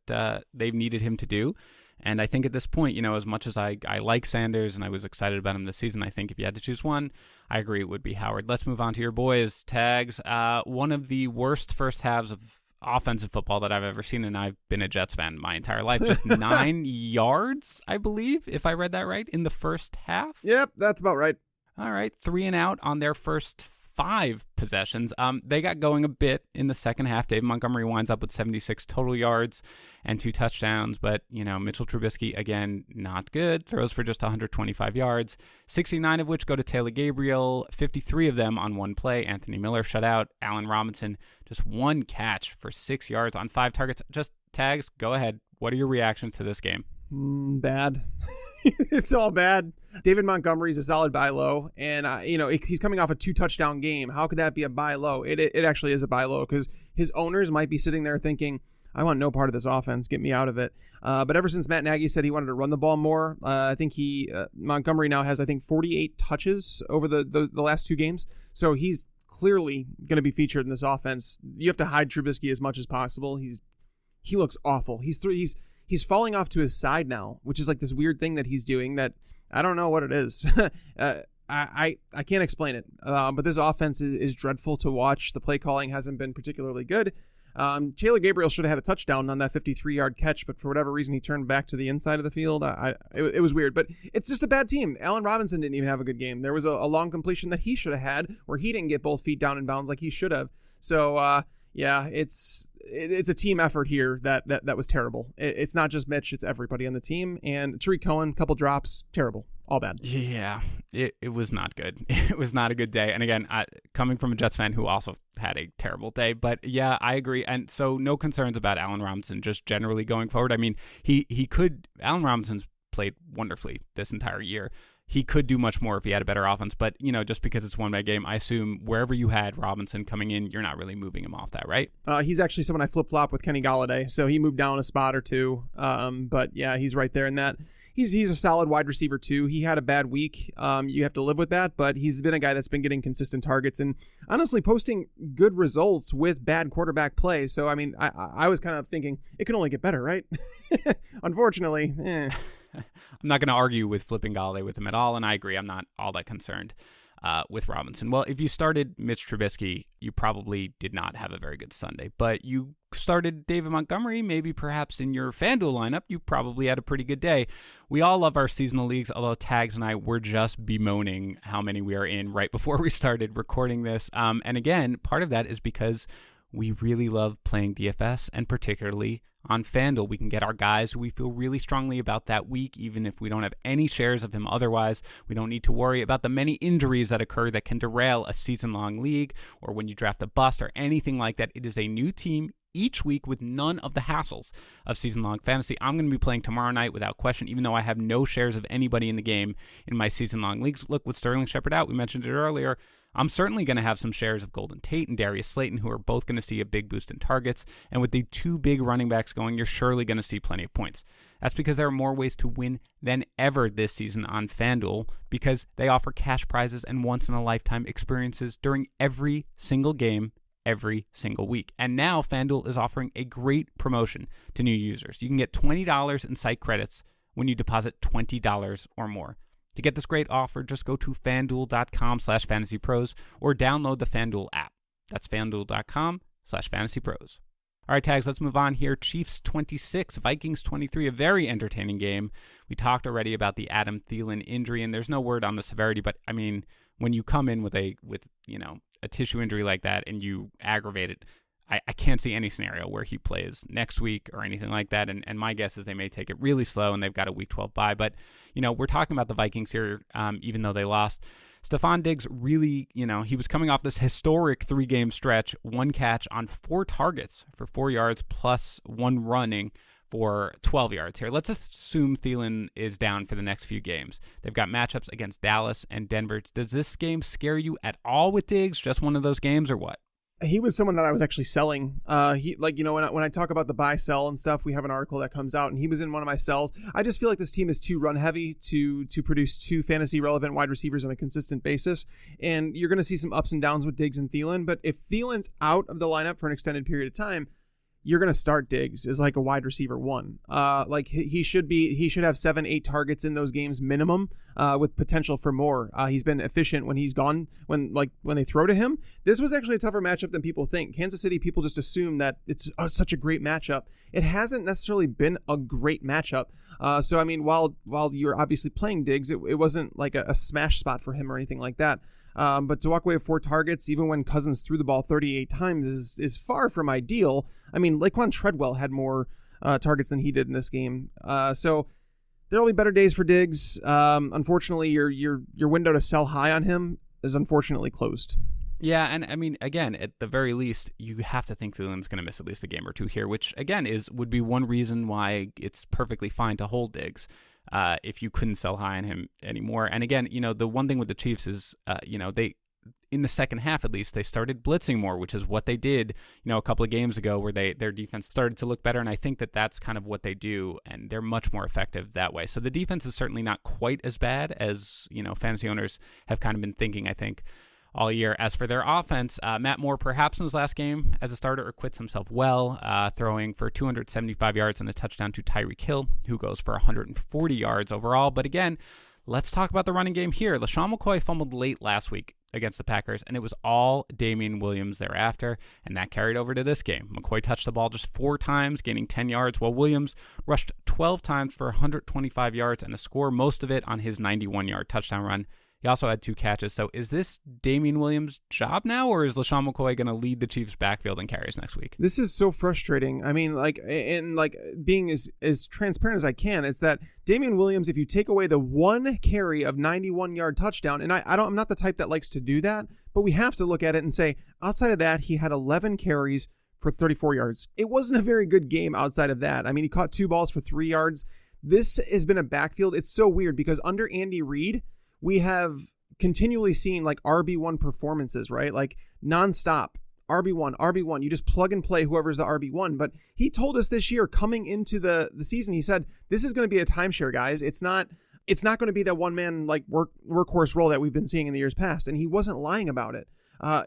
they've needed him to do. And I think at this point, as much as I like Sanders and I was excited about him this season, I think if you had to choose one, I agree it would be Howard. Let's move on to your boys, Tags. One of the worst first halves of offensive football that I've ever seen, and I've been a Jets fan my entire life. Just 9 yards, I believe, if I read that right, in the first half. Yep, that's about right. All right, 3 and out on their first 5 possessions. They got going a bit in the second half. David Montgomery winds up with 76 total yards and 2 touchdowns, but Mitchell Trubisky, again, not good. Throws for just 125 yards, 69 of which go to Taylor Gabriel, 53 of them on one play. Anthony Miller shut out. Allen Robinson, just 1 catch for 6 yards on 5 targets. Just Tags, go ahead. What are your reactions to this game? Bad. It's all bad. David Montgomery's a solid buy low, and he's coming off a 2-touchdown game. How could that be a buy low? It actually is a buy low because his owners might be sitting there thinking, I want no part of this offense. Get me out of it. But ever since Matt Nagy said he wanted to run the ball more, I think Montgomery now has 48 touches over the last 2 games. So he's clearly going to be featured in this offense. You have to hide Trubisky as much as possible. He looks awful. He's falling off to his side now, which is like this weird thing that he's doing that I don't know what it is. I can't explain it. But this offense is dreadful to watch. The play calling hasn't been particularly good. Taylor Gabriel should have had a touchdown on that 53-yard catch, but for whatever reason, he turned back to the inside of the field. It was weird, but it's just a bad team. Allen Robinson didn't even have a good game. There was a long completion that he should have had where he didn't get both feet down in bounds like he should have. So, yeah, it's a team effort here that was terrible. It's not just Mitch, it's everybody on the team. And Tariq Cohen, couple drops, terrible, all bad. Yeah, it was not good. It was not a good day. And again, coming from a Jets fan who also had a terrible day, but yeah, I agree. And so no concerns about Allen Robinson just generally going forward. I mean, Allen Robinson's played wonderfully this entire year. He could do much more if he had a better offense, but just because it's one bad game, I assume wherever you had Robinson coming in, you're not really moving him off that, right? He's actually someone I flip-flop with Kenny Golladay, so he moved down a spot or 2. But yeah, he's right there in that. He's a solid wide receiver too. He had a bad week. You have to live with that, but he's been a guy that's been getting consistent targets and honestly posting good results with bad quarterback play. So I mean, I was kind of thinking it could only get better, right? Unfortunately, I'm not going to argue with flipping Golladay with him at all, and I agree. I'm not all that concerned. with Robinson. Well, if you started Mitch Trubisky, you probably did not have a very good Sunday. But you started David Montgomery, maybe perhaps in your FanDuel lineup, you probably had a pretty good day. We all love our seasonal leagues, although Tags and I were just bemoaning how many we are in right before we started recording this. And again, part of that is because we really love playing DFS, and particularly on FanDuel. We can get our guys who we feel really strongly about that week, even if we don't have any shares of him otherwise. We don't need to worry about the many injuries that occur that can derail a season-long league, or when you draft a bust or anything like that. It is a new team each week with none of the hassles of season-long fantasy. I'm going to be playing tomorrow night without question, even though I have no shares of anybody in the game in my season-long leagues. Look, with Sterling Shepard out, we mentioned it earlier, I'm certainly going to have some shares of Golden Tate and Darius Slayton, who are both going to see a big boost in targets. And with the two big running backs going, you're surely going to see plenty of points. That's because there are more ways to win than ever this season on FanDuel, because they offer cash prizes and once-in-a-lifetime experiences during every single game, every single week. And now FanDuel is offering a great promotion to new users. You can get $20 in site credits when you deposit $20 or more. To get this great offer, just go to FanDuel.com/FantasyPros or download the FanDuel app. That's FanDuel.com/FantasyPros. All right, Tags, let's move on here. Chiefs 26, Vikings 23, a very entertaining game. We talked already about the Adam Thielen injury, and there's no word on the severity, but I mean, when you come in with a tissue injury like that and you aggravate it, I can't see any scenario where he plays next week or anything like that. And my guess is they may take it really slow and they've got a week 12 bye. But, we're talking about the Vikings here, even though they lost. Stefon Diggs really, he was coming off this historic 3-game stretch, 1 catch on 4 targets for 4 yards plus 1 running for 12 yards here. Let's assume Thielen is down for the next few games. They've got matchups against Dallas and Denver. Does this game scare you at all with Diggs? Just one of those games or what? He was someone that I was actually selling. When I talk about the buy sell and stuff, we have an article that comes out, and he was in one of my sells. I just feel like this team is too run heavy to produce 2 fantasy relevant wide receivers on a consistent basis, and you're going to see some ups and downs with Diggs and Thielen. But if Thielen's out of the lineup for an extended period of time, you're going to start Diggs as like a wide receiver 1. He should have 7-8 targets in those games minimum, with potential for more. He's been efficient when he's gone, when they throw to him. This was actually a tougher matchup than people think. Kansas City, people just assume that it's such a great matchup. It hasn't necessarily been a great matchup. So I mean, while you're obviously playing Diggs, it wasn't like a smash spot for him or anything like that. But to walk away with 4 targets, even when Cousins threw the ball 38 times, is far from ideal. I mean, Laquan Treadwell had more targets than he did in this game. So there'll be better days for Diggs. Unfortunately, your window to sell high on him is unfortunately closed. Yeah, and I mean, again, at the very least, you have to think Thielen's going to miss at least a game or 2 here, which, again, would be one reason why it's perfectly fine to hold Diggs. If you couldn't sell high on him anymore. And again, the one thing with the Chiefs is, they, in the second half at least, they started blitzing more, which is what they did, a couple of games ago where their defense started to look better. And I think that that's kind of what they do, and they're much more effective that way. So the defense is certainly not quite as bad as, fantasy owners have kind of been thinking, I think, all year. As for their offense, Matt Moore, perhaps in his last game as a starter, acquits himself well, throwing for 275 yards and a touchdown to Tyreek Hill, who goes for 140 yards overall. But again, let's talk about the running game here. LaShawn McCoy fumbled late last week against the Packers, and it was all Damian Williams thereafter, and that carried over to this game. McCoy touched the ball just 4 times, gaining 10 yards, while Williams rushed 12 times for 125 yards and a score, most of it on his 91-yard touchdown run. He also had 2 catches. So is this Damian Williams' job now, or is LaShawn McCoy going to lead the Chiefs' backfield in carries next week? This is so frustrating. I mean, being as transparent as I can, it's that Damian Williams, if you take away the 1 carry of 91-yard touchdown, and I'm not the type that likes to do that, but we have to look at it and say, outside of that, he had 11 carries for 34 yards. It wasn't a very good game outside of that. I mean, he caught 2 balls for 3 yards. This has been a backfield. It's so weird because under Andy Reid, we have continually seen like RB1 performances, right? Like nonstop RB1. You just plug and play whoever's the RB1. But he told us this year coming into the season, he said, this is going to be a timeshare, guys. It's not going to be that one man like workhorse role that we've been seeing in the years past. And he wasn't lying about it.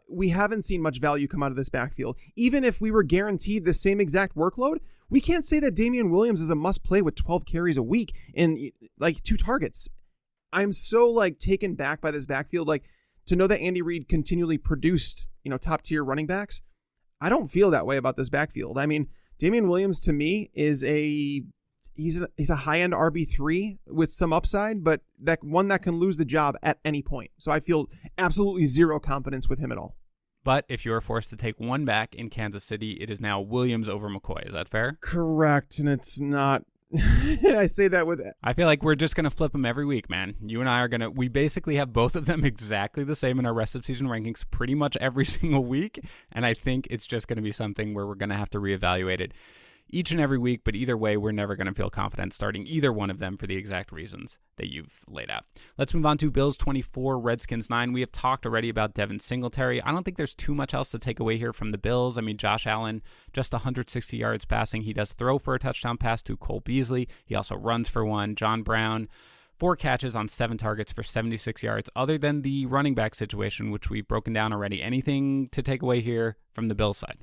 We haven't seen much value come out of this backfield. Even if we were guaranteed the same exact workload, we can't say that Damian Williams is a must play with 12 carries a week and like 2 targets. I'm so taken back by this backfield. Like to know that Andy Reid continually produced, top tier running backs, I don't feel that way about this backfield. I mean, Damian Williams to me is he's a high-end RB3 with some upside, but that can lose the job at any point. So I feel absolutely zero confidence with him at all. But if you were forced to take one back in Kansas City, it is now Williams over McCoy. Is that fair? Correct, and it's not. I say that with it. I feel like we're just going to flip them every week, man. You and I are we basically have both of them exactly the same in our rest of season rankings pretty much every single week. And I think it's just going to be something where we're going to have to reevaluate it each and every week. But either way, we're never going to feel confident starting either one of them for the exact reasons that you've laid out. Let's move on to Bills 24, Redskins 9. We have talked already about Devin Singletary. I don't think there's too much else to take away here from the Bills. I mean, Josh Allen, just 160 yards passing. He does throw for a touchdown pass to Cole Beasley. He also runs for one. John Brown, 4 catches on 7 targets for 76 yards. Other than the running back situation, which we've broken down already, anything to take away here from the Bills side?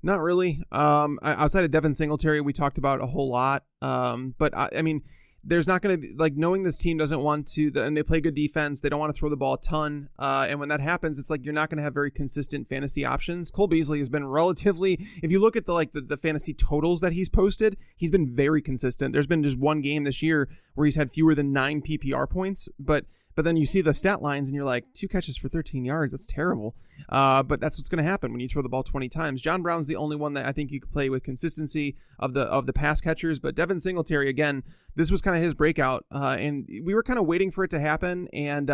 Not really. Outside of Devin Singletary, we talked about a whole lot. But I mean, there's not going to be, like, knowing this team doesn't want to, and they play good defense, they don't want to throw the ball a ton. And when that happens, it's like you're not going to have very consistent fantasy options. Cole Beasley has been relatively, if you look at the fantasy totals that he's posted, he's been very consistent. There's been just one game this year where he's had fewer than 9 PPR points, but then you see the stat lines and you're like, 2 catches for 13 yards. That's terrible. But that's what's going to happen when you throw the ball 20 times. John Brown's the only one that I think you could play with consistency of the pass catchers. But Devin Singletary, again, this was kind of his breakout. And we were kind of waiting for it to happen. And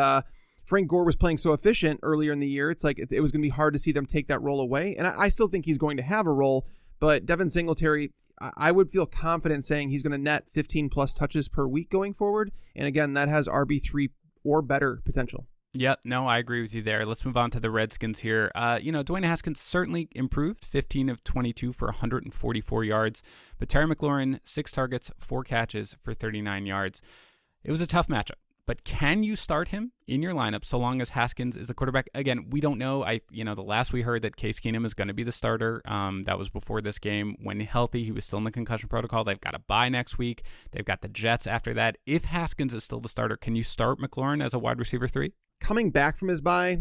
Frank Gore was playing so efficient earlier in the year. It's like it was going to be hard to see them take that role away. And I still think he's going to have a role. But Devin Singletary, I would feel confident saying he's going to net 15 plus touches per week going forward. And again, that has RB3 or better potential. Yep, no, I agree with you there. Let's move on to the Redskins here. Dwayne Haskins certainly improved, 15 of 22 for 144 yards. But Terry McLaurin, 6 targets, 4 catches for 39 yards. It was a tough matchup. But can you start him in your lineup so long as Haskins is the quarterback? Again, we don't know. The last we heard that Case Keenum is going to be the starter. That was before this game. When healthy, he was still in the concussion protocol. They've got a bye next week. They've got the Jets after that. If Haskins is still the starter, can you start McLaurin as a wide receiver 3? Coming back from his bye,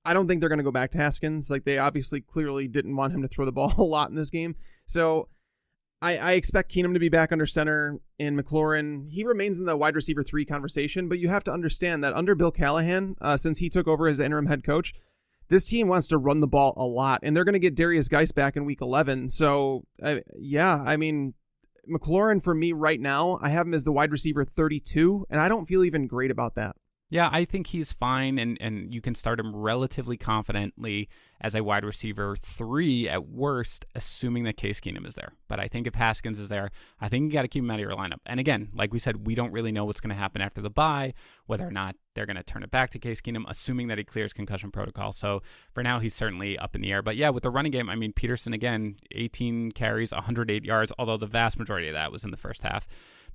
I don't think they're going to go back to Haskins. Like, they obviously clearly didn't want him to throw the ball a lot in this game. So I expect Keenum to be back under center, and McLaurin, he remains in the wide receiver 3 conversation, but you have to understand that under Bill Callahan, since he took over as the interim head coach, this team wants to run the ball a lot, and they're going to get Darius Geis back in week 11. So, McLaurin for me right now, I have him as the wide receiver 32, and I don't feel even great about that. Yeah, I think he's fine, and you can start him relatively confidently as a wide receiver 3 at worst, assuming that Case Keenum is there. But I think if Haskins is there, I think you got to keep him out of your lineup. And again, like we said, we don't really know what's going to happen after the bye, whether or not they're going to turn it back to Case Keenum, assuming that he clears concussion protocol. So for now, he's certainly up in the air. But yeah, with the running game, I mean, Peterson, again, 18 carries, 108 yards, although the vast majority of that was in the first half.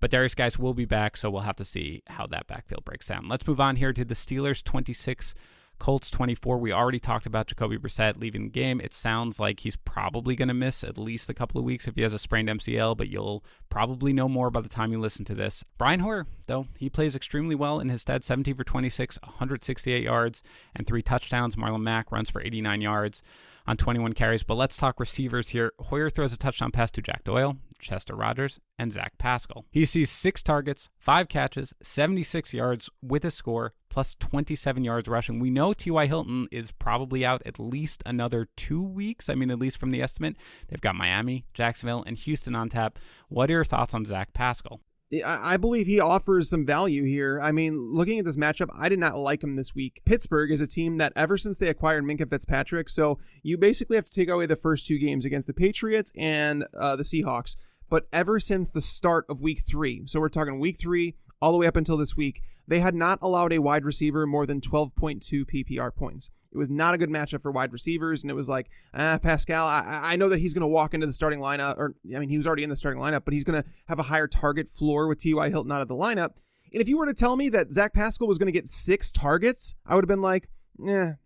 But Darius Geis will be back, so we'll have to see how that backfield breaks down. Let's move on here to the Steelers 26, Colts 24. We already talked about Jacoby Brissett leaving the game. It sounds like he's probably going to miss at least a couple of weeks if he has a sprained MCL, but you'll probably know more by the time you listen to this. Brian Hoyer, though, he plays extremely well in his stead, 17 for 26, 168 yards, and 3 touchdowns. Marlon Mack runs for 89 yards on 21 carries. But let's talk receivers here. Hoyer throws a touchdown pass to Jack Doyle, Chester Rogers, and Zach Pascal. He sees 6 targets, 5 catches, 76 yards with a score, plus 27 yards rushing. We know T.Y. Hilton is probably out at least another 2 weeks. I mean, at least from the estimate. They've got Miami, Jacksonville, and Houston on tap. What are your thoughts on Zach Pascal? I believe he offers some value here. I mean, looking at this matchup, I did not like him this week. Pittsburgh is a team that ever since they acquired Minkah Fitzpatrick, so you basically have to take away the first 2 games against the Patriots and the Seahawks. But ever since the start of week 3, so we're talking week 3 all the way up until this week, they had not allowed a wide receiver more than 12.2 PPR points. It was not a good matchup for wide receivers, and it was like, Pascal, I know that he's going to walk into the starting lineup, he was already in the starting lineup, but he's going to have a higher target floor with T.Y. Hilton out of the lineup. And if you were to tell me that Zach Pascal was going to get 6 targets, I would have been like,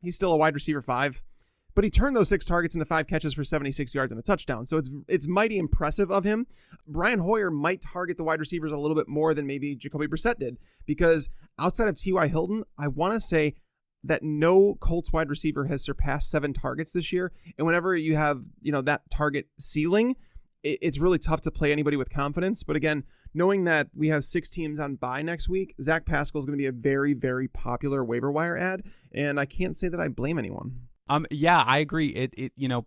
he's still a wide receiver 5. But he turned those 6 targets into 5 catches for 76 yards and a touchdown. So it's mighty impressive of him. Brian Hoyer might target the wide receivers a little bit more than maybe Jacoby Brissett did, because outside of T.Y. Hilton, I want to say that no Colts wide receiver has surpassed 7 targets this year. And whenever you have, that target ceiling, it's really tough to play anybody with confidence. But again, knowing that we have 6 teams on bye next week, Zach Pascal is going to be a very, very popular waiver wire ad. And I can't say that I blame anyone. Yeah, I agree.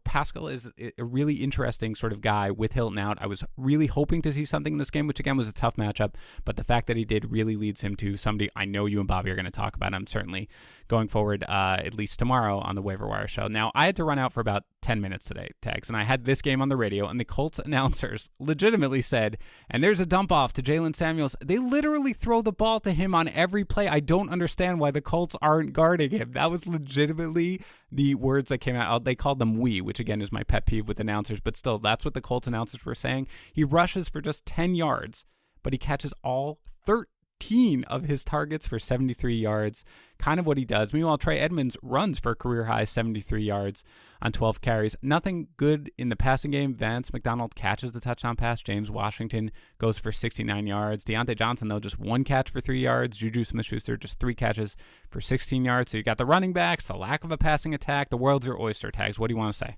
Pascal is a really interesting sort of guy with Hilton out. I was really hoping to see something in this game, which again was a tough matchup, but the fact that he did really leads him to somebody I know you and Bobby are going to talk about. I'm certainly going forward, at least tomorrow on the Waiver Wire show. Now, I had to run out for about 10 minutes today, Tags, and I had this game on the radio, and the Colts announcers legitimately said, and there's a dump off to Jalen Samuels. They literally throw the ball to him on every play. I don't understand why the Colts aren't guarding him. That was legitimately the words that came out. They called them "we," which again is my pet peeve with announcers, but still, that's what the Colts announcers were saying. He rushes for just 10 yards, but he catches all 13 of his targets for 73 yards. Kind of what he does. Meanwhile, Trey Edmonds runs for a career high 73 yards on 12 carries. Nothing good in the passing game. Vance McDonald catches the touchdown pass. James Washington goes for 69 yards. Deontay Johnson, though, just 1 catch for 3 yards. Juju Smith-Schuster, just 3 catches for 16 yards. So you got the running backs, the lack of a passing attack. The world's your oyster, Tags. What do you want to say?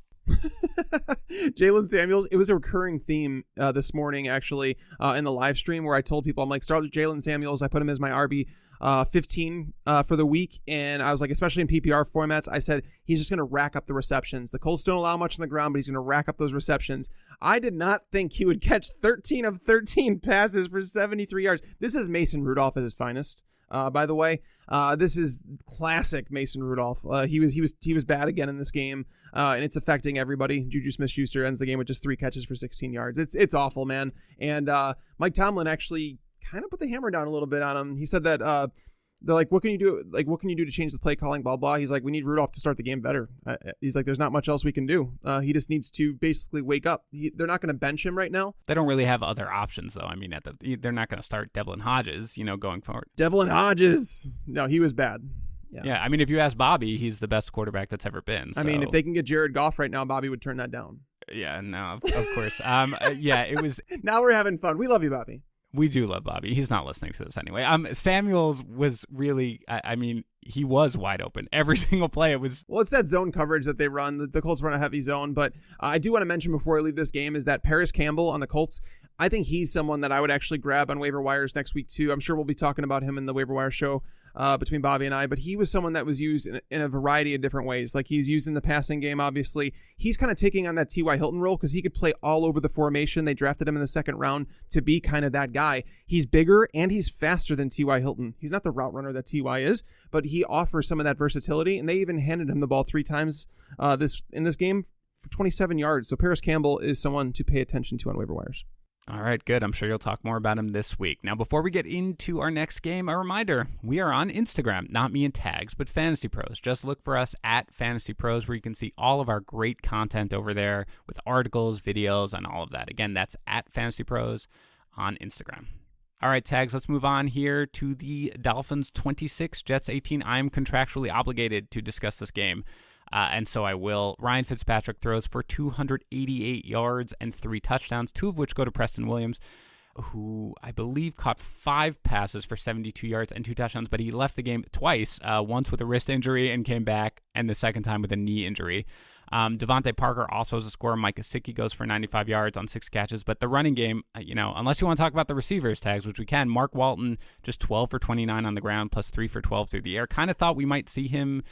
Jalen Samuels, it was a recurring theme this morning, actually, in the live stream where I told people, I'm like, start with Jalen Samuels. I put him as my RB 15 for the week. And I was like, especially in PPR formats, I said, he's just going to rack up the receptions. The Colts don't allow much on the ground, but he's going to rack up those receptions. I did not think he would catch 13 of 13 passes for 73 yards. This is Mason Rudolph at his finest. By the way, this is classic Mason Rudolph. He was bad again in this game, and it's affecting everybody. Juju Smith-Schuster ends the game with just 3 catches for 16 yards. It's awful, man. And Mike Tomlin actually kind of put the hammer down a little bit on him. He said that they're like, what can you do? Like, what can you do to change the play calling? Blah blah. He's like, we need Rudolph to start the game better. He's like, there's not much else we can do. He just needs to basically wake up. They're not going to bench him right now. They don't really have other options, though. I mean, they're not going to start Devlin Hodges, going forward. Devlin Hodges. No, he was bad. Yeah. I mean, if you ask Bobby, he's the best quarterback that's ever been. So. I mean, if they can get Jared Goff right now, Bobby would turn that down. Yeah, no, of course. It was. Now we're having fun. We love you, Bobby. We do love Bobby. He's not listening to this anyway. Samuels was really, he was wide open. Every single play it was. Well, it's that zone coverage that they run. The Colts run a heavy zone. But I do want to mention before I leave this game is that Paris Campbell on the Colts, I think he's someone that I would actually grab on waiver wires next week too. I'm sure we'll be talking about him in the waiver wire show between Bobby and I, but he was someone that was used in a variety of different ways. Like he's used in the passing game, obviously. He's kind of taking on that T.Y. Hilton role because he could play all over the formation. They drafted him in the 2nd round to be kind of that guy. He's bigger and he's faster than T.Y. Hilton. He's not the route runner that T.Y. is, but he offers some of that versatility, and they even handed him the ball 3 times in this game for 27 yards. So Paris Campbell is someone to pay attention to on waiver wires. All right, good. I'm sure you'll talk more about him this week. Now, before we get into our next game, a reminder, we are on Instagram, not me and Tags, but FantasyPros. Just look for us at FantasyPros, where you can see all of our great content over there with articles, videos, and all of that. Again, that's at FantasyPros on Instagram. All right, Tags, let's move on here to the Dolphins 26, Jets 18. I am contractually obligated to discuss this game. And so I will. Ryan Fitzpatrick throws for 288 yards and 3 touchdowns, 2 of which go to Preston Williams, who I believe caught 5 passes for 72 yards and 2 touchdowns, but he left the game twice, once with a wrist injury and came back, and the second time with a knee injury. Devontae Parker also has a score. Mike Gesicki goes for 95 yards on 6 catches. But the running game, unless you want to talk about the receivers, Tags, which we can, Mark Walton just 12 for 29 on the ground plus 3 for 12 through the air. Kind of thought we might see him,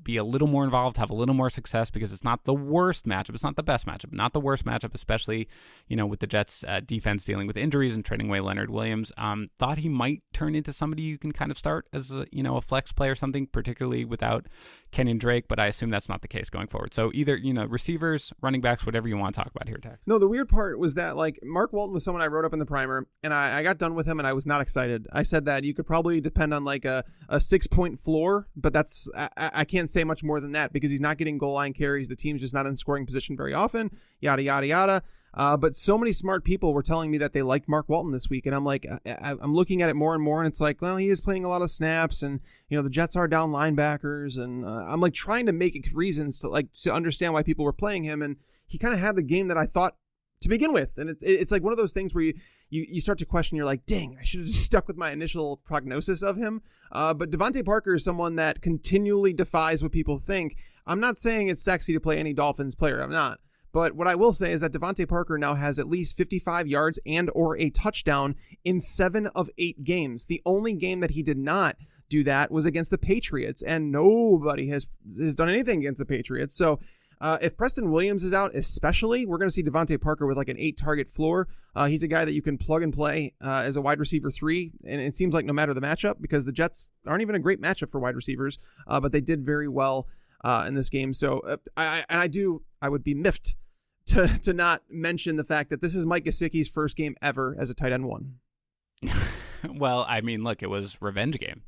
be a little more involved, have a little more success because it's not the worst matchup. It's not the best matchup, not the worst matchup, especially, with the Jets defense dealing with injuries and trading away Leonard Williams. Thought he might turn into somebody you can kind of start as a flex play or something, particularly without Kenyon Drake, but I assume that's not the case going forward. So either, receivers, running backs, whatever you want to talk about here, Tech. No, the weird part was that, Mark Walton was someone I wrote up in the primer, and I got done with him, and I was not excited. I said that you could probably depend on, a 6-point floor, but that's I can't say much more than that because he's not getting goal line carries. The team's just not in scoring position very often, yada, yada, yada. But so many smart people were telling me that they liked Mark Walton this week. And I'm like, I'm looking at it more and more. And it's like, well, he is playing a lot of snaps and, the Jets are down linebackers. And I'm trying to make reasons to understand why people were playing him. And he kind of had the game that I thought to begin with. And it's like one of those things where you start to question. You're like, dang, I should have just stuck with my initial prognosis of him. But Devontae Parker is someone that continually defies what people think. I'm not saying it's sexy to play any Dolphins player. I'm not. But what I will say is that Devontae Parker now has at least 55 yards and or a touchdown in 7 of 8 games. The only game that he did not do that was against the Patriots, and nobody has done anything against the Patriots. So if Preston Williams is out, especially, we're going to see Devontae Parker with like an 8-target floor. He's a guy that you can plug and play as a wide receiver 3, and it seems like no matter the matchup, because the Jets aren't even a great matchup for wide receivers, but they did very well in this game. So I would be miffed to not mention the fact that this is Mike Gesicki's first game ever as a tight end 1. Well, I mean, look, it was revenge game.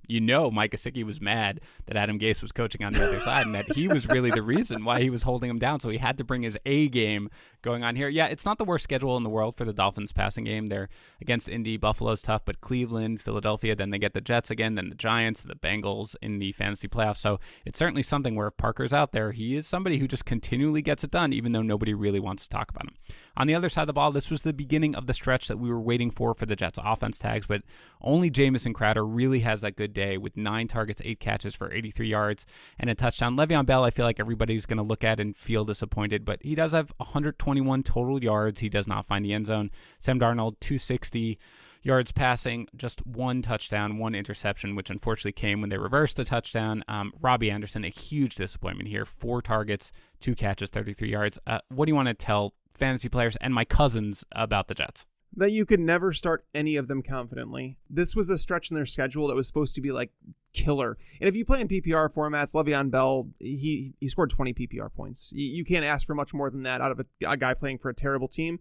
Mike Gesicki was mad that Adam Gase was coaching on the other side and that he was really the reason why he was holding him down. So he had to bring his A game going on here. Yeah, it's not the worst schedule in the world for the Dolphins passing game. They're against Indy. Buffalo's tough, but Cleveland, Philadelphia, then they get the Jets again, then the Giants, the Bengals in the fantasy playoffs. So it's certainly something where if Parker's out there, he is somebody who just continually gets it done, even though nobody really wants to talk about him. On the other side of the ball, this was the beginning of the stretch that we were waiting for the Jets offense tags, but only Jamison Crowder really has that good day with 9 targets, 8 catches for 83 yards and a touchdown. Le'Veon Bell, I feel like everybody's going to look at and feel disappointed, but he does have 121 total yards. He does not find the end zone. Sam Darnold, 260 yards passing, just 1 touchdown, 1 interception, which unfortunately came when they reversed the touchdown. Robbie Anderson, a huge disappointment here. 4 targets, 2 catches, 33 yards. What do you want to tell fantasy players and my cousins about the Jets? That you could never start any of them confidently. This was a stretch in their schedule that was supposed to be like killer. And if you play in PPR formats, Le'Veon Bell, he scored 20 PPR points. You can't ask for much more than that out of a guy playing for a terrible team.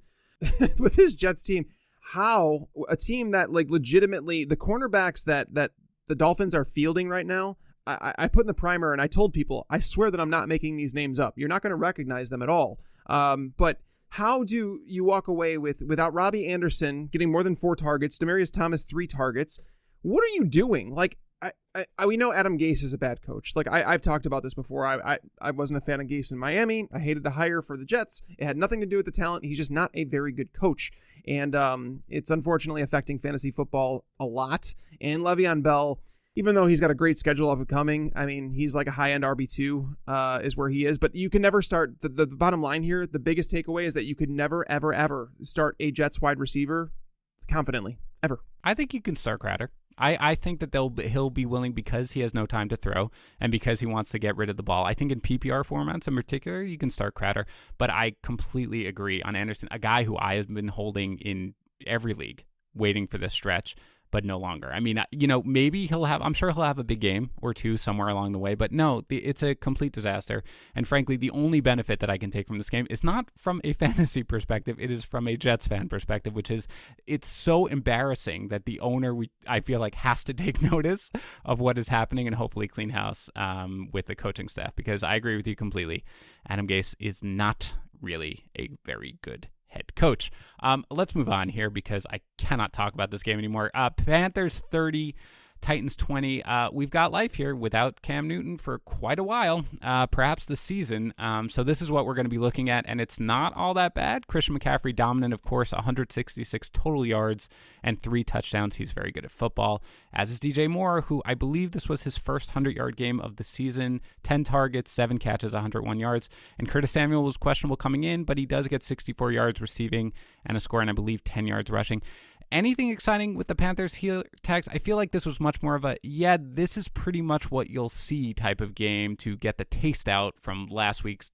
With his Jets team, how a team that like legitimately the cornerbacks that the Dolphins are fielding right now, I put in the primer and I told people, I swear that I'm not making these names up. You're not going to recognize them at all. But how do you walk away without Robbie Anderson getting more than 4 targets, Demaryius Thomas 3 targets? What are you doing? Like, we know Adam Gase is a bad coach. Like I've talked about this before. I wasn't a fan of Gase in Miami. I hated the hire for the Jets. It had nothing to do with the talent. He's just not a very good coach. And it's unfortunately affecting fantasy football a lot. And Le'Veon Bell, even though he's got a great schedule up and coming, I mean, he's like a high-end RB2 is where he is. But you can never start, the bottom line here, the biggest takeaway is that you could never, ever, ever start a Jets wide receiver confidently, ever. I think you can start Crowder. I think that he'll be willing because he has no time to throw and because he wants to get rid of the ball. I think in PPR formats in particular, you can start Crowder. But I completely agree on Anderson, a guy who I have been holding in every league, waiting for this stretch, but no longer. I mean, maybe I'm sure he'll have a big game or 2 somewhere along the way, but no, it's a complete disaster. And frankly, the only benefit that I can take from this game is not from a fantasy perspective. It is from a Jets fan perspective, which is it's so embarrassing that the owner, I feel like, has to take notice of what is happening and hopefully clean house with the coaching staff, because I agree with you completely. Adam Gase is not really a very good head coach. Let's move on here because I cannot talk about this game anymore. Panthers 30, Titans 20. We've got life here without Cam Newton for quite a while, perhaps the season. So this is what we're going to be looking at, and it's not all that bad. Christian McCaffrey dominant, of course, 166 total yards and 3 touchdowns. He's very good at football, as is DJ Moore, who I believe this was his first 100-yard game of the season. 10 targets, 7 catches, 101 yards. And Curtis Samuel was questionable coming in, but he does get 64 yards receiving and a score, and I believe 10 yards rushing. Anything exciting with the Panthers heel tags? I feel like this was much more of a, this is pretty much what you'll see type of game to get the taste out from last week's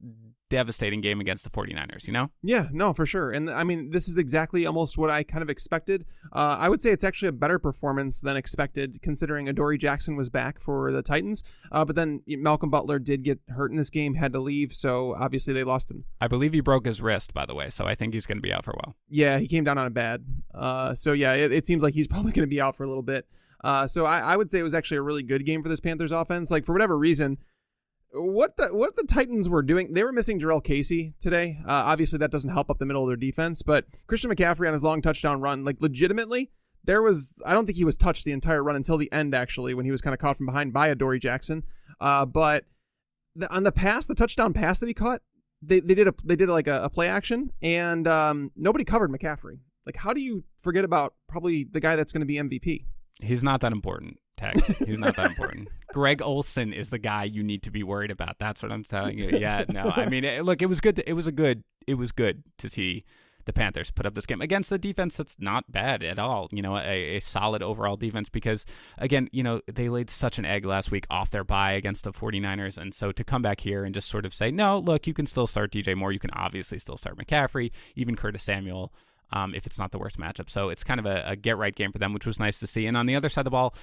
devastating game against the 49ers, Yeah, no, for sure. And I mean, this is exactly almost what I kind of expected. I would say it's actually a better performance than expected, considering Adoree Jackson was back for the Titans. But then Malcolm Butler did get hurt in this game, had to leave. So obviously they lost him. I believe he broke his wrist, by the way. So I think he's going to be out for a while. Yeah, he came down on a bad. So yeah, it seems like he's probably going to be out for a little bit. So I would say it was actually a really good game for this Panthers offense. Like, for whatever reason, what the Titans were doing, they were missing Jarrell Casey today. Obviously, that doesn't help up the middle of their defense. But Christian McCaffrey on his long touchdown run, like legitimately, I don't think he was touched the entire run until the end, actually, when he was kind of caught from behind by Adoree Jackson. But on the touchdown pass that he caught, they did like a play action, and nobody covered McCaffrey. Like, how do you forget about probably the guy that's going to be MVP? He's not that important, Tex. He's not that important. Greg Olsen is the guy you need to be worried about. That's what I'm telling you. Yeah, no. I mean, look, it was good to see the Panthers put up this game against the defense that's not bad at all. A solid overall defense because, again, they laid such an egg last week off their bye against the 49ers. And so to come back here and just sort of say, no, look, you can still start DJ Moore. You can obviously still start McCaffrey, even Curtis Samuel. If it's not the worst matchup. So it's kind of a get-right game for them, which was nice to see. And on the other side of the ball,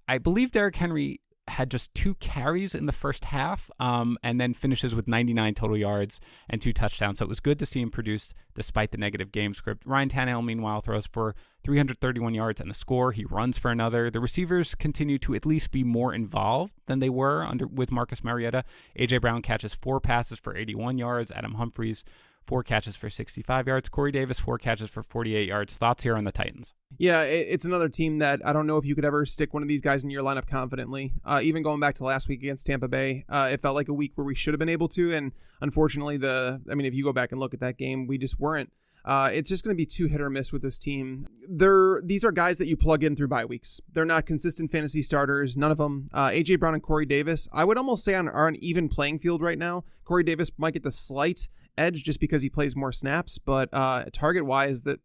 I believe Derrick Henry had just 2 carries in the first half and then finishes with 99 total yards and 2 touchdowns. So it was good to see him produce despite the negative game script. Ryan Tannehill, meanwhile, throws for 331 yards and a score. He runs for another. The receivers continue to at least be more involved than they were with Marcus Mariota. A.J. Brown catches 4 passes for 81 yards. Adam Humphries 4 catches for 65 yards. Corey Davis, 4 catches for 48 yards. Thoughts here on the Titans? Yeah, it's another team that I don't know if you could ever stick one of these guys in your lineup confidently. Even going back to last week against Tampa Bay, it felt like a week where we should have been able to. And unfortunately, if you go back and look at that game, we just weren't. It's just going to be too hit or miss with this team. These are guys that you plug in through bye weeks. They're not consistent fantasy starters. None of them. A.J. Brown and Corey Davis, I would almost say are an even playing field right now. Corey Davis might get the slight edge just because he plays more snaps, but target-wise, that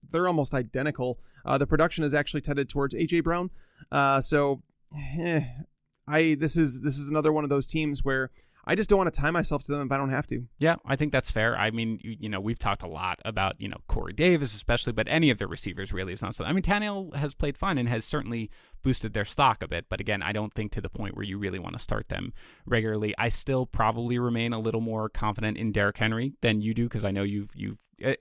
they're almost identical. The production is actually tended towards A.J. Brown. This is another one of those teams where I just don't want to tie myself to them if I don't have to. Yeah, I think that's fair. I mean, we've talked a lot about, Corey Davis especially, but any of the receivers really is not so. I mean, Tannehill has played fine and has certainly boosted their stock a bit, but again, I don't think to the point where you really want to start them regularly. I still probably remain a little more confident in Derrick Henry than you do because I know you've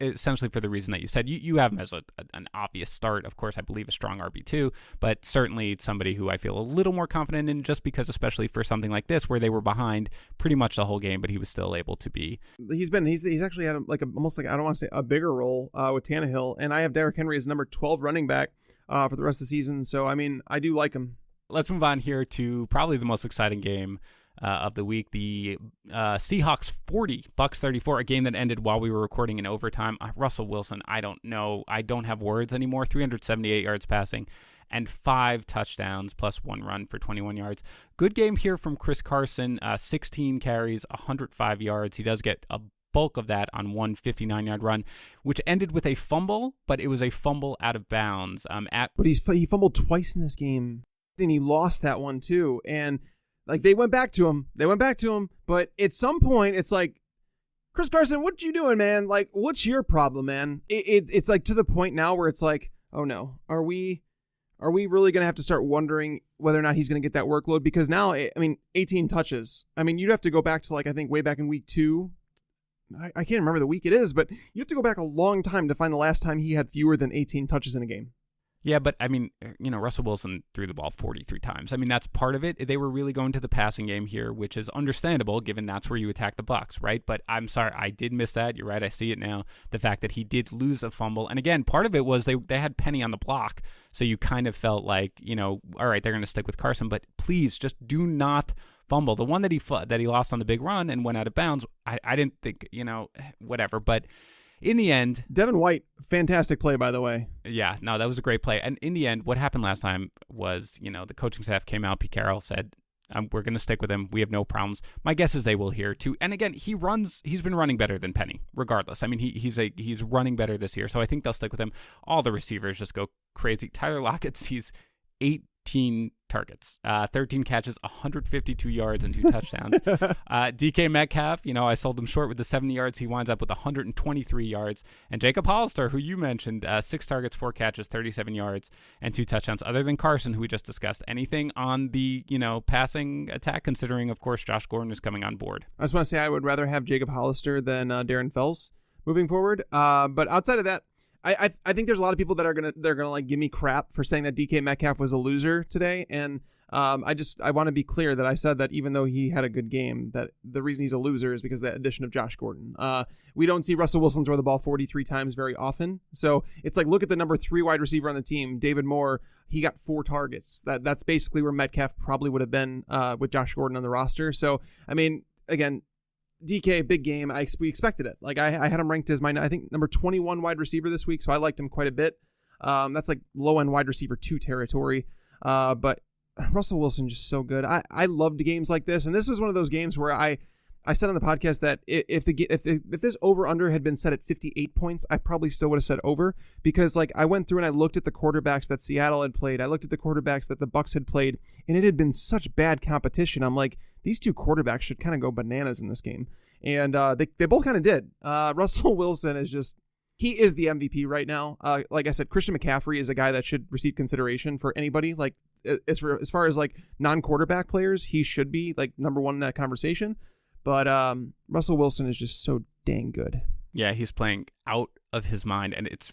essentially for the reason that you said. You have him as an obvious start. Of course, I believe a strong RB2, but certainly somebody who I feel a little more confident in just because, especially for something like this where they were behind pretty much the whole game, but he was still able to be. He's actually had almost I don't want to say a bigger role with Tannehill, and I have Derrick Henry as number 12 running back for the rest of the season. So, I mean, I do like him. Let's move on here to probably the most exciting game of the week. The Seahawks 40, Bucs 34, a game that ended while we were recording in overtime. Russell Wilson, I don't know. I don't have words anymore. 378 yards passing and 5 touchdowns plus 1 run for 21 yards. Good game here from Chris Carson, 16 carries, 105 yards. He does get a bulk of that on one 59-yard run, which ended with a fumble, but it was a fumble out of bounds. But he fumbled twice in this game, and he lost that one too. And they went back to him. But at some point, it's like, Chris Carson, what you doing, man? Like, what's your problem, man? It's like to the point now where it's like, oh no, are we really going to have to start wondering whether or not he's going to get that workload? Because now, 18 touches. You'd have to go back to I think way back in week 2. I can't remember the week it is, but you have to go back a long time to find the last time he had fewer than 18 touches in a game. Yeah, but Russell Wilson threw the ball 43 times. That's part of it. They were really going to the passing game here, which is understandable given that's where you attack the Bucs, right? But I'm sorry, I did miss that. You're right, I see it now. The fact that he did lose a fumble. And again, part of it was they had Penny on the block, so you kind of felt like, all right, they're going to stick with Carson, but please just do not fumble. The one that he lost on the big run and went out of bounds, I didn't think, whatever, but in the end, Devin White, fantastic play, by the way. Yeah, no, that was a great play. And in the end, what happened last time was, the coaching staff came out. Pete Carroll said, we're going to stick with him. We have no problems. My guess is they will here too. And again, he's been running better than Penny, regardless. He's running better this year. So I think they'll stick with him. All the receivers just go crazy. Tyler Lockett sees 18 targets, 13 catches, 152 yards, and 2 touchdowns. DK Metcalf, I sold him short with the 70 yards. He winds up with 123 yards. And Jacob Hollister, who you mentioned, 6 targets, 4 catches, 37 yards, and 2 touchdowns. Other than Carson, who we just discussed, anything on the, passing attack, considering, of course, Josh Gordon is coming on board? I just want to say I would rather have Jacob Hollister than Darren Fells moving forward. But outside of that, I think there's a lot of people that are gonna give me crap for saying that DK Metcalf was a loser today, and I want to be clear that I said that even though he had a good game, that the reason he's a loser is because of the addition of Josh Gordon. We don't see Russell Wilson throw the ball 43 times very often, so it's like look at the number 3 wide receiver on the team, David Moore. He got 4 targets. That's basically where Metcalf probably would have been with Josh Gordon on the roster. So again, DK, big game. We expected it. Like I had him ranked as I think number 21 wide receiver this week, so I liked him quite a bit. That's like low end wide receiver 2 territory. But Russell Wilson just so good. I loved games like this, and this was one of those games where I said on the podcast that if this over under had been set at 58 points, I probably still would have said over, because like I went through and I looked at the quarterbacks that Seattle had played. I looked at the quarterbacks that the Bucs had played, and it had been such bad competition. I'm like, these two quarterbacks should kind of go bananas in this game. And they both kind of did. Russell Wilson is just, he is the MVP right now. Like I said, Christian McCaffrey is a guy that should receive consideration for anybody. Like as far as like non-quarterback players, he should be like number one in that conversation. But Russell Wilson is just so dang good. Yeah, he's playing out of his mind, and it's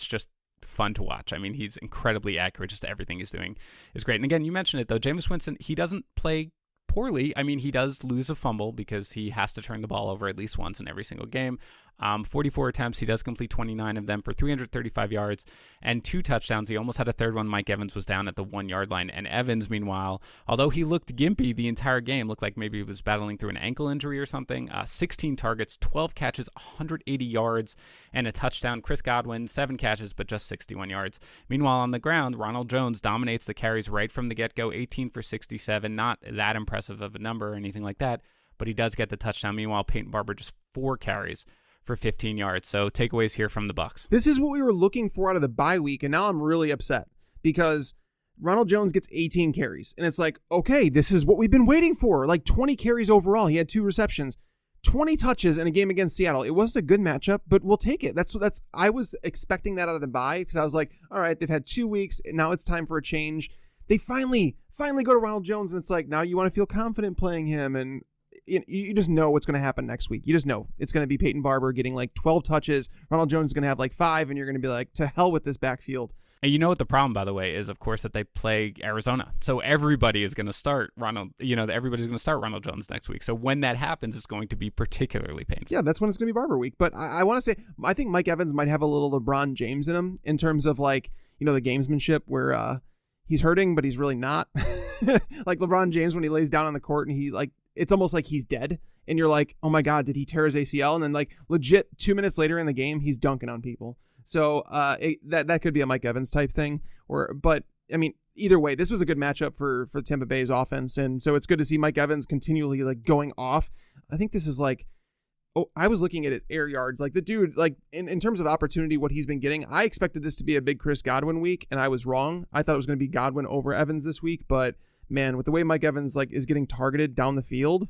just fun to watch. I mean, he's incredibly accurate. Just everything he's doing is great. And again, you mentioned it, though. Jameis Winston, he doesn't play poorly. I mean, he does lose a fumble because he has to turn the ball over at least once in every single game. 44 attempts. He does complete 29 of them for 335 yards and 2 touchdowns. He almost had a third one. Mike Evans was down at the 1 yard line. And Evans, meanwhile, although he looked gimpy the entire game, looked like maybe he was battling through an ankle injury or something. 16 targets, 12 catches, 180 yards, and a touchdown. Chris Godwin, 7 catches, but just 61 yards. Meanwhile, on the ground, Ronald Jones dominates the carries right from the get-go, 18 for 67. Not that impressive of a number or anything like that, but he does get the touchdown. Meanwhile, Peyton Barber just 4 carries for 15 yards. So takeaways here from the Bucs. This is what we were looking for out of the bye week, and now I'm really upset because Ronald Jones gets 18 carries, and it's like, okay, this is what we've been waiting for. Like 20 carries overall. He had 2 receptions, 20 touches in a game against Seattle. It wasn't a good matchup, but we'll take it. That's I was expecting that out of the bye because I was like, all right, they've had 2 weeks, and now it's time for a change. They finally go to Ronald Jones, and it's like, now you want to feel confident playing him, and you just know what's going to happen next week. You just know it's going to be Peyton Barber getting like 12 touches. Ronald Jones is going to have like 5, and you're going to be like, to hell with this backfield. And you know what the problem, by the way, is, of course, that they play Arizona. So everybody is going to start everybody's going to start Ronald Jones next week. So when that happens, it's going to be particularly painful. Yeah, that's when it's going to be Barber week. But I want to say, I think Mike Evans might have a little LeBron James in him in terms of like, the gamesmanship where he's hurting, but he's really not. Like LeBron James, when he lays down on the court and he like, it's almost like he's dead. And you're like, oh my God, did he tear his ACL? And then like legit 2 minutes later in the game, he's dunking on people. So that could be a Mike Evans type thing. But I mean, either way, this was a good matchup for Tampa Bay's offense. And so it's good to see Mike Evans continually like going off. I think this is like, I was looking at his air yards. Like the dude, like in terms of opportunity, what he's been getting, I expected this to be a big Chris Godwin week, and I was wrong. I thought it was going to be Godwin over Evans this week, but man, with the way Mike Evans like is getting targeted down the field,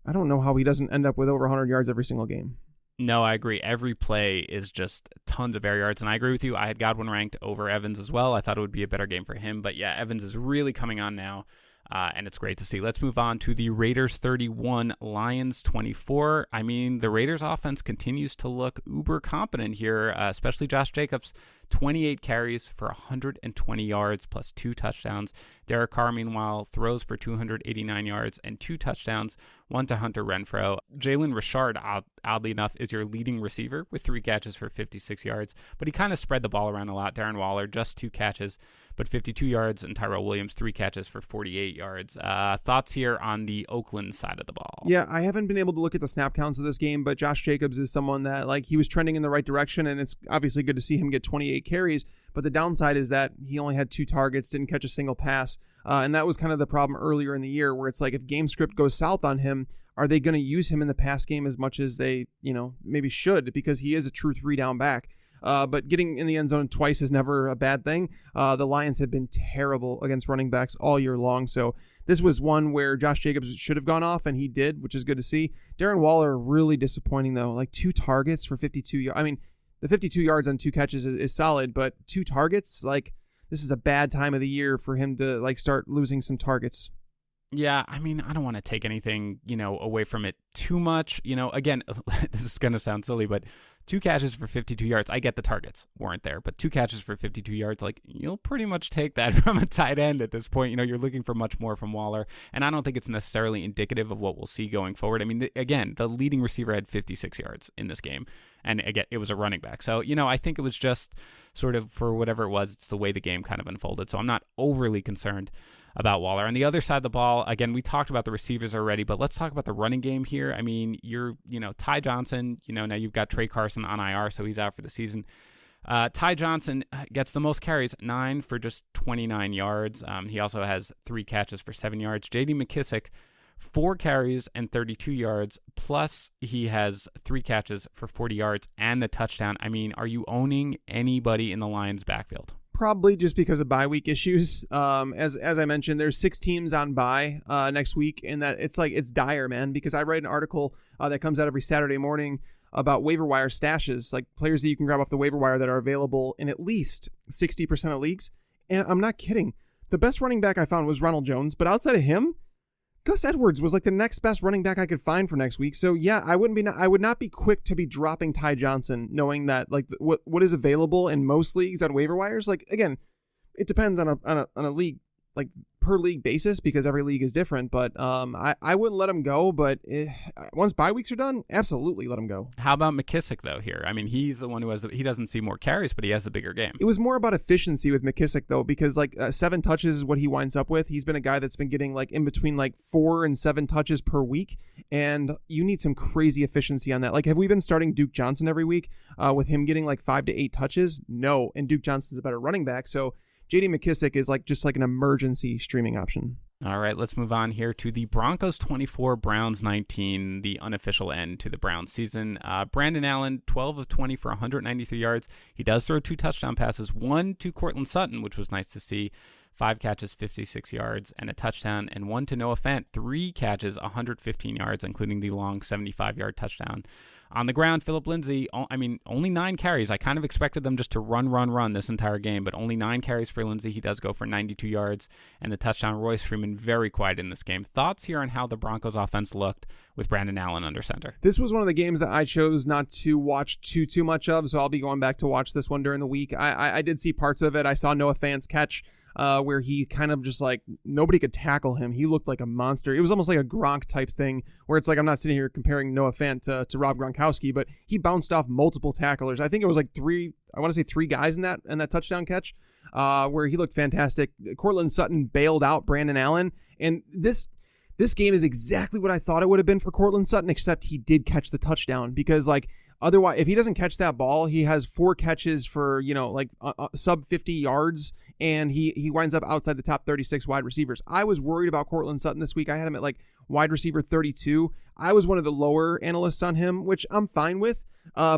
I don't know how he doesn't end up with over 100 yards every single game. No, I agree. Every play is just tons of air yards, and I agree with you. I had Godwin ranked over Evans as well. I thought it would be a better game for him, but yeah, Evans is really coming on now. And it's great to see. Let's move on to the Raiders 31, Lions 24. I mean, the Raiders offense continues to look uber competent here, especially Josh Jacobs. 28 carries for 120 yards plus 2 touchdowns. Derek Carr, meanwhile, throws for 289 yards and 2 touchdowns, 1 to Hunter Renfrow. Jalen Richard, oddly enough, is your leading receiver with 3 catches for 56 yards, but he kind of spread the ball around a lot. Darren Waller, just 2 catches, but 52 yards, and Tyrell Williams, 3 catches for 48 yards. Thoughts here on the Oakland side of the ball? Yeah, I haven't been able to look at the snap counts of this game, but Josh Jacobs is someone that like he was trending in the right direction, and it's obviously good to see him get 28 carries, but the downside is that he only had 2 targets, didn't catch a single pass, and that was kind of the problem earlier in the year where it's like if game script goes south on him, are they going to use him in the pass game as much as they maybe should, because he is a true 3-down back. But getting in the end zone twice is never a bad thing. The Lions have been terrible against running backs all year long, so this was one where Josh Jacobs should have gone off, and he did, which is good to see. Darren Waller, really disappointing though, like 2 targets for 52 yards. I mean, the 52 yards on 2 catches is solid, but 2 targets, like this is a bad time of the year for him to like start losing some targets. Yeah, I mean, I don't want to take anything, away from it too much. Again, this is going to sound silly, but 2 catches for 52 yards. I get the targets weren't there, but 2 catches for 52 yards, like you'll pretty much take that from a tight end at this point. You're looking for much more from Waller, and I don't think it's necessarily indicative of what we'll see going forward. I mean, again, the leading receiver had 56 yards in this game, and again, it was a running back. So, I think it was just sort of for whatever it was, it's the way the game kind of unfolded. So I'm not overly concerned. about Waller. On the other side of the ball, again, we talked about the receivers already, but let's talk about the running game here. I mean, Ty Johnson, now you've got Trey Carson on IR, so he's out for the season. Ty Johnson gets the most carries, 9 for just 29 yards. He also has 3 catches for 7 yards. J.D. McKissic, 4 carries and 32 yards, plus he has 3 catches for 40 yards and the touchdown. I mean, are you owning anybody in the Lions' backfield? Probably just because of bye week issues. As I mentioned, there's 6 teams on bye next week, and that it's dire, man, because I write an article that comes out every Saturday morning about waiver wire stashes, like players that you can grab off the waiver wire that are available in at least 60% of leagues. And I'm not kidding. The best running back I found was Ronald Jones, but outside of him, Gus Edwards was like the next best running back I could find for next week. So yeah, I would not be quick to be dropping Ty Johnson, knowing that like what is available in most leagues on waiver wires. Like again, it depends on a league, like per league basis, because every league is different. But I wouldn't let him go. But once bye weeks are done, absolutely let him go. How about McKissic though here? I mean, he's the one who he doesn't see more carries, but he has the bigger game. It was more about efficiency with McKissic though, because like 7 touches is what he winds up with. He's been a guy that's been getting like in between like 4 and 7 touches per week, and you need some crazy efficiency on that. Like, have we been starting Duke Johnson every week with him getting like 5 to 8 touches? No, and Duke Johnson's a better running back, so J.D. McKissic is like just like an emergency streaming option. All right, let's move on here to the Broncos 24, Browns 19, the unofficial end to the Browns season. Brandon Allen, 12 of 20 for 193 yards. He does throw 2 touchdown passes, 1 to Cortland Sutton, which was nice to see. 5 catches, 56 yards, and a touchdown, and 1 to Noah Fant, 3 catches, 115 yards, including the long 75-yard touchdown. On the ground, Phillip Lindsay, only 9 carries. I kind of expected them just to run this entire game, but only 9 carries for Lindsay. He does go for 92 yards and the touchdown. Royce Freeman very quiet in this game. Thoughts here on how the Broncos offense looked with Brandon Allen under center? This was one of the games that I chose not to watch too much of, so I'll be going back to watch this one during the week. I did see parts of it. I saw Noah Fant's catch where he kind of just like nobody could tackle him. He looked like a monster. It was almost like a Gronk type thing where it's like, I'm not sitting here comparing Noah Fant to Rob Gronkowski, but he bounced off multiple tacklers. I think it was like 3 guys in that touchdown catch where he looked fantastic. Cortland Sutton bailed out Brandon Allen, and this game is exactly what I thought it would have been for Cortland Sutton, except he did catch the touchdown, because like otherwise, if he doesn't catch that ball, he has 4 catches for, sub 50 yards, and he winds up outside the top 36 wide receivers. I was worried about Cortland Sutton this week. I had him at like wide receiver 32. I was one of the lower analysts on him, which I'm fine with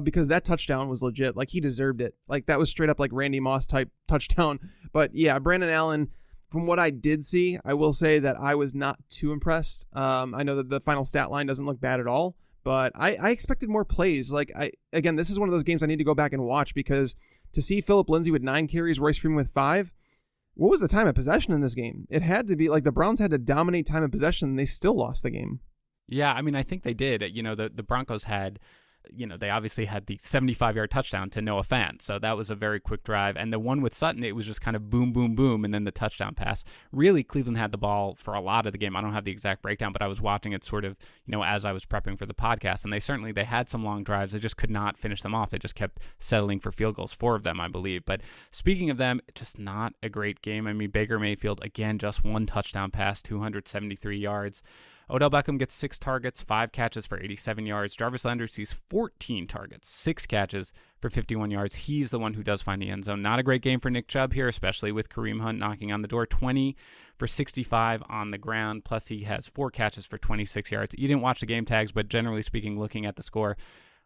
because that touchdown was legit. Like, he deserved it. Like, that was straight up like Randy Moss type touchdown. But yeah, Brandon Allen, from what I did see, I will say that I was not too impressed. I know that the final stat line doesn't look bad at all, but I expected more plays. Like, again, this is one of those games I need to go back and watch, because to see Phillip Lindsay with 9 carries, Royce Freeman with 5, what was the time of possession in this game? It had to be like the Browns had to dominate time of possession, and they still lost the game. Yeah, I mean, I think they did. The Broncos had, they obviously had the 75-yard touchdown to Noah Fant. So that was a very quick drive. And the one with Sutton, it was just kind of boom, boom, boom, and then the touchdown pass. Really, Cleveland had the ball for a lot of the game. I don't have the exact breakdown, but I was watching it sort of, as I was prepping for the podcast. And they had some long drives. They just could not finish them off. They just kept settling for field goals, 4 of them, I believe. But speaking of them, just not a great game. I mean, Baker Mayfield, again, just 1 touchdown pass, 273 yards. Odell Beckham gets 6 targets, 5 catches for 87 yards. Jarvis Landry sees 14 targets, 6 catches for 51 yards. He's the one who does find the end zone. Not a great game for Nick Chubb here, especially with Kareem Hunt knocking on the door. 20 for 65 on the ground, plus he has 4 catches for 26 yards. You didn't watch the game tags, but generally speaking, looking at the score,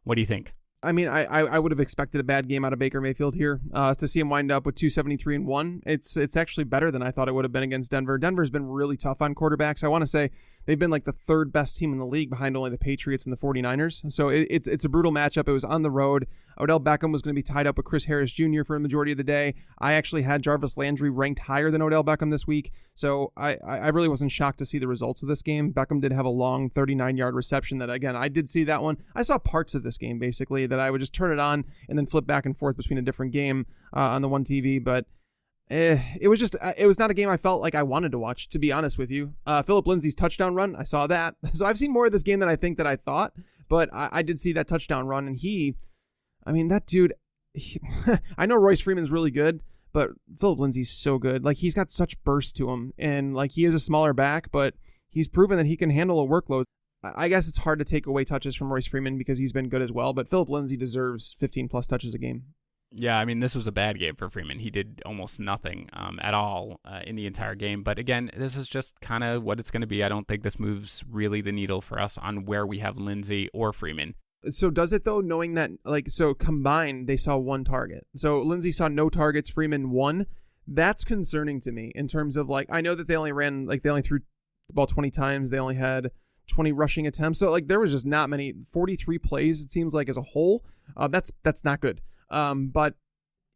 what do you think? I mean, I would have expected a bad game out of Baker Mayfield here. To see him wind up with 273-1, it's actually better than I thought it would have been against Denver. Denver's been really tough on quarterbacks. I want to say they've been like the 3rd best team in the league behind only the Patriots and the 49ers. So it's a brutal matchup. It was on the road. Odell Beckham was going to be tied up with Chris Harris Jr. for a majority of the day. I actually had Jarvis Landry ranked higher than Odell Beckham this week. So I really wasn't shocked to see the results of this game. Beckham did have a long 39-yard reception that, again, I did see that one. I saw parts of this game, basically, that I would just turn it on and then flip back and forth between a different game on the one TV. But it was not a game I felt like I wanted to watch, to be honest with you. Phillip Lindsay's touchdown run, I saw that. So I've seen more of this game than I think that I thought, but I did see that touchdown run, and that dude, I know Royce Freeman's really good, but Phillip Lindsay's so good. Like, he's got such burst to him, and like, he is a smaller back, but he's proven that he can handle a workload. I guess it's hard to take away touches from Royce Freeman because he's been good as well, but Phillip Lindsay deserves 15 plus touches a game. Yeah, I mean, this was a bad game for Freeman. He did almost nothing at all in the entire game. But again, this is just kind of what it's going to be. I don't think this moves really the needle for us on where we have Lindsay or Freeman. So does it though, knowing that, like, so combined, they saw one target. So Lindsay saw no targets, Freeman one. That's concerning to me in terms of, like, I know that they only threw the ball 20 times. They only had 20 rushing attempts. So like, there was just not many, 43 plays, it seems like, as a whole. That's not good. But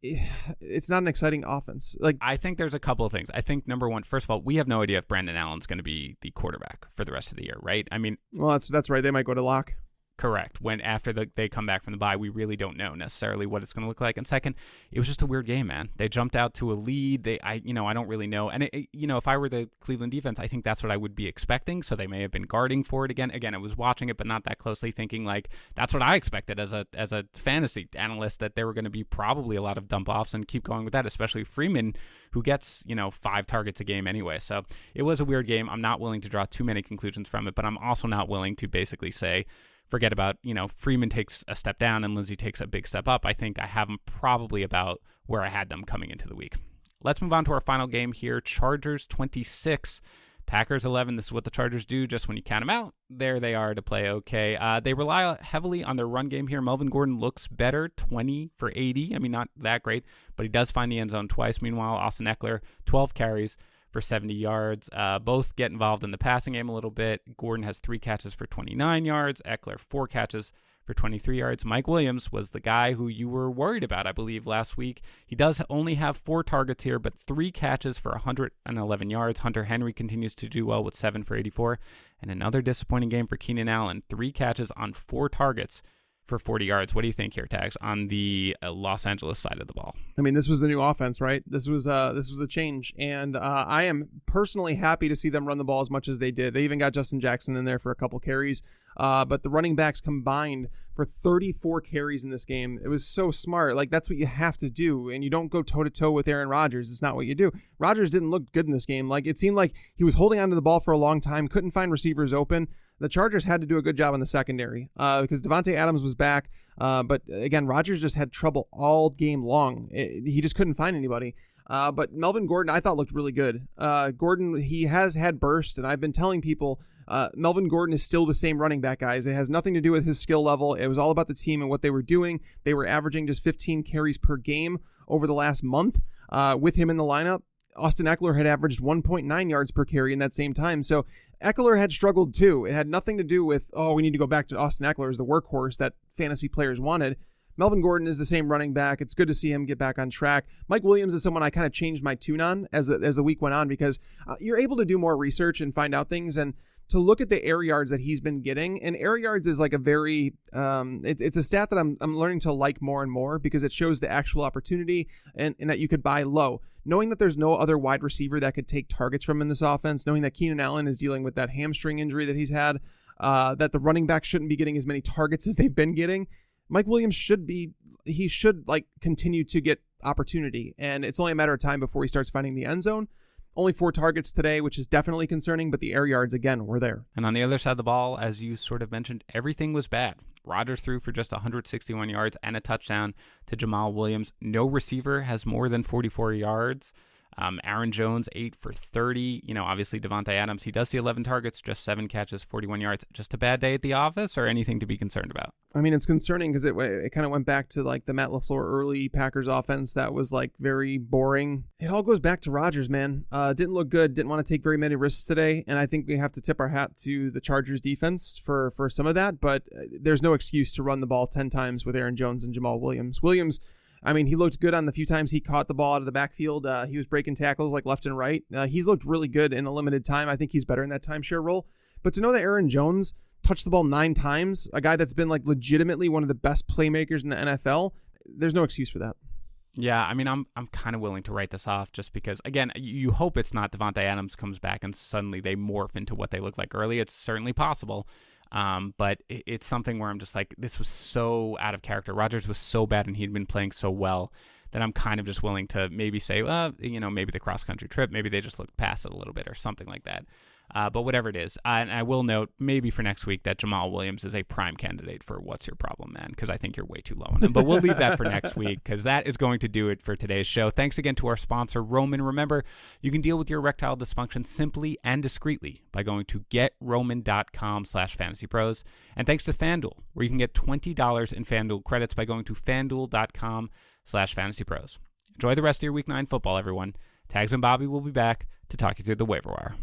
it's not an exciting offense. Like, I think there's a couple of things. I think number one, first of all, we have no idea if Brandon Allen's going to be the quarterback for the rest of the year, right? I mean, well, that's right. They might go to lock. Correct. When after they come back from the bye, we really don't know necessarily what it's going to look like. And second, it was just a weird game, man. They jumped out to a lead. I don't really know. And if I were the Cleveland defense, I think that's what I would be expecting. So they may have been guarding for it again. Again, I was watching it, but not that closely, thinking like that's what I expected as a fantasy analyst, that there were going to be probably a lot of dump offs, and keep going with that, especially Freeman, who gets 5 targets a game anyway. So it was a weird game. I'm not willing to draw too many conclusions from it, but I'm also not willing to basically say, forget about, Freeman takes a step down and Lindsay takes a big step up. I think I have them probably about where I had them coming into the week. Let's move on to our final game here. Chargers 26, Packers 11. This is what the Chargers do just when you count them out. There they are to play okay. They rely heavily on their run game here. Melvin Gordon looks better, 20 for 80. I mean, not that great, but he does find the end zone twice. Meanwhile, Austin Eckler, 12 carries for 70 yards. Both get involved in the passing game a little bit. Gordon has 3 catches for 29 yards. Eckler, 4 catches for 23 yards. Mike Williams was the guy who you were worried about, I believe, last week. He does only have 4 targets here, but 3 catches for 111 yards. Hunter Henry continues to do well with 7 for 84. And another disappointing game for Keenan Allen. 3 catches on 4 targets for 40 yards. What do you think here, Tags, on the Los Angeles side of the ball? I mean, this was the new offense, right? This was a change, and I am personally happy to see them run the ball as much as they did. They even got Justin Jackson in there for a couple carries, but the running backs combined for 34 carries in this game. It was so smart. Like, that's what you have to do, and you don't go toe-to-toe with Aaron Rodgers. It's not what you do. Rodgers didn't look good in this game. Like, it seemed like he was holding onto the ball for a long time, couldn't find receivers open. The Chargers had to do a good job in the secondary because Devontae Adams was back. But again, Rodgers just had trouble all game long. He just couldn't find anybody. But Melvin Gordon, I thought, looked really good. Gordon, he has had burst, and I've been telling people Melvin Gordon is still the same running back, guys. It has nothing to do with his skill level. It was all about the team and what they were doing. They were averaging just 15 carries per game over the last month with him in the lineup. Austin Eckler had averaged 1.9 yards per carry in that same time. So Eckler had struggled too. It had nothing to do with, we need to go back to Austin Eckler as the workhorse that fantasy players wanted. Melvin Gordon is the same running back. It's good to see him get back on track. Mike Williams is someone I kind of changed my tune on as the week went on because you're able to do more research and find out things, and to look at the air yards that he's been getting. And air yards is like a very, it's a stat that I'm learning to like more and more because it shows the actual opportunity and that you could buy low. Knowing that there's no other wide receiver that could take targets from in this offense, knowing that Keenan Allen is dealing with that hamstring injury that he's had, that the running backs shouldn't be getting as many targets as they've been getting, Mike Williams should continue to get opportunity. And it's only a matter of time before he starts finding the end zone. Only 4 targets today, which is definitely concerning, but the air yards, again, were there. And on the other side of the ball, as you sort of mentioned, everything was bad. Rodgers threw for just 161 yards and a touchdown to Jamal Williams. No receiver has more than 44 yards. Aaron Jones, 8 for 30. Obviously Devontae Adams, he does see 11 targets, just 7 catches, 41 yards. Just a bad day at the office, or anything to be concerned about? I mean, it's concerning because it kind of went back to like the Matt LaFleur early Packers offense that was like very boring. It all goes back to Rodgers, man. Didn't look good. Didn't want to take very many risks today. And I think we have to tip our hat to the Chargers defense for some of that. But there's no excuse to run the ball 10 times with Aaron Jones and Jamal Williams. I mean, he looked good on the few times he caught the ball out of the backfield. He was breaking tackles like left and right. He's looked really good in a limited time. I think he's better in that timeshare role. But to know that Aaron Jones touched the ball 9 times, a guy that's been like legitimately one of the best playmakers in the NFL, there's no excuse for that. Yeah, I mean, I'm kind of willing to write this off just because, again, you hope it's not Devontae Adams comes back and suddenly they morph into what they look like early. It's certainly possible. But it's something where I'm just like, this was so out of character. Rodgers was so bad and he'd been playing so well that I'm kind of just willing to maybe say, well, maybe the cross-country trip, maybe they just looked past it a little bit or something like that. But whatever it is, and I will note maybe for next week that Jamal Williams is a prime candidate for what's your problem, man, because I think you're way too low on him. But we'll leave that for next week because that is going to do it for today's show. Thanks again to our sponsor, Roman. Remember, you can deal with your erectile dysfunction simply and discreetly by going to getroman.com/fantasypros. And thanks to FanDuel, where you can get $20 in FanDuel credits by going to fanduel.com/fantasypros. Enjoy the rest of your Week 9 football, everyone. Tags and Bobby will be back to talk you through the waiver wire.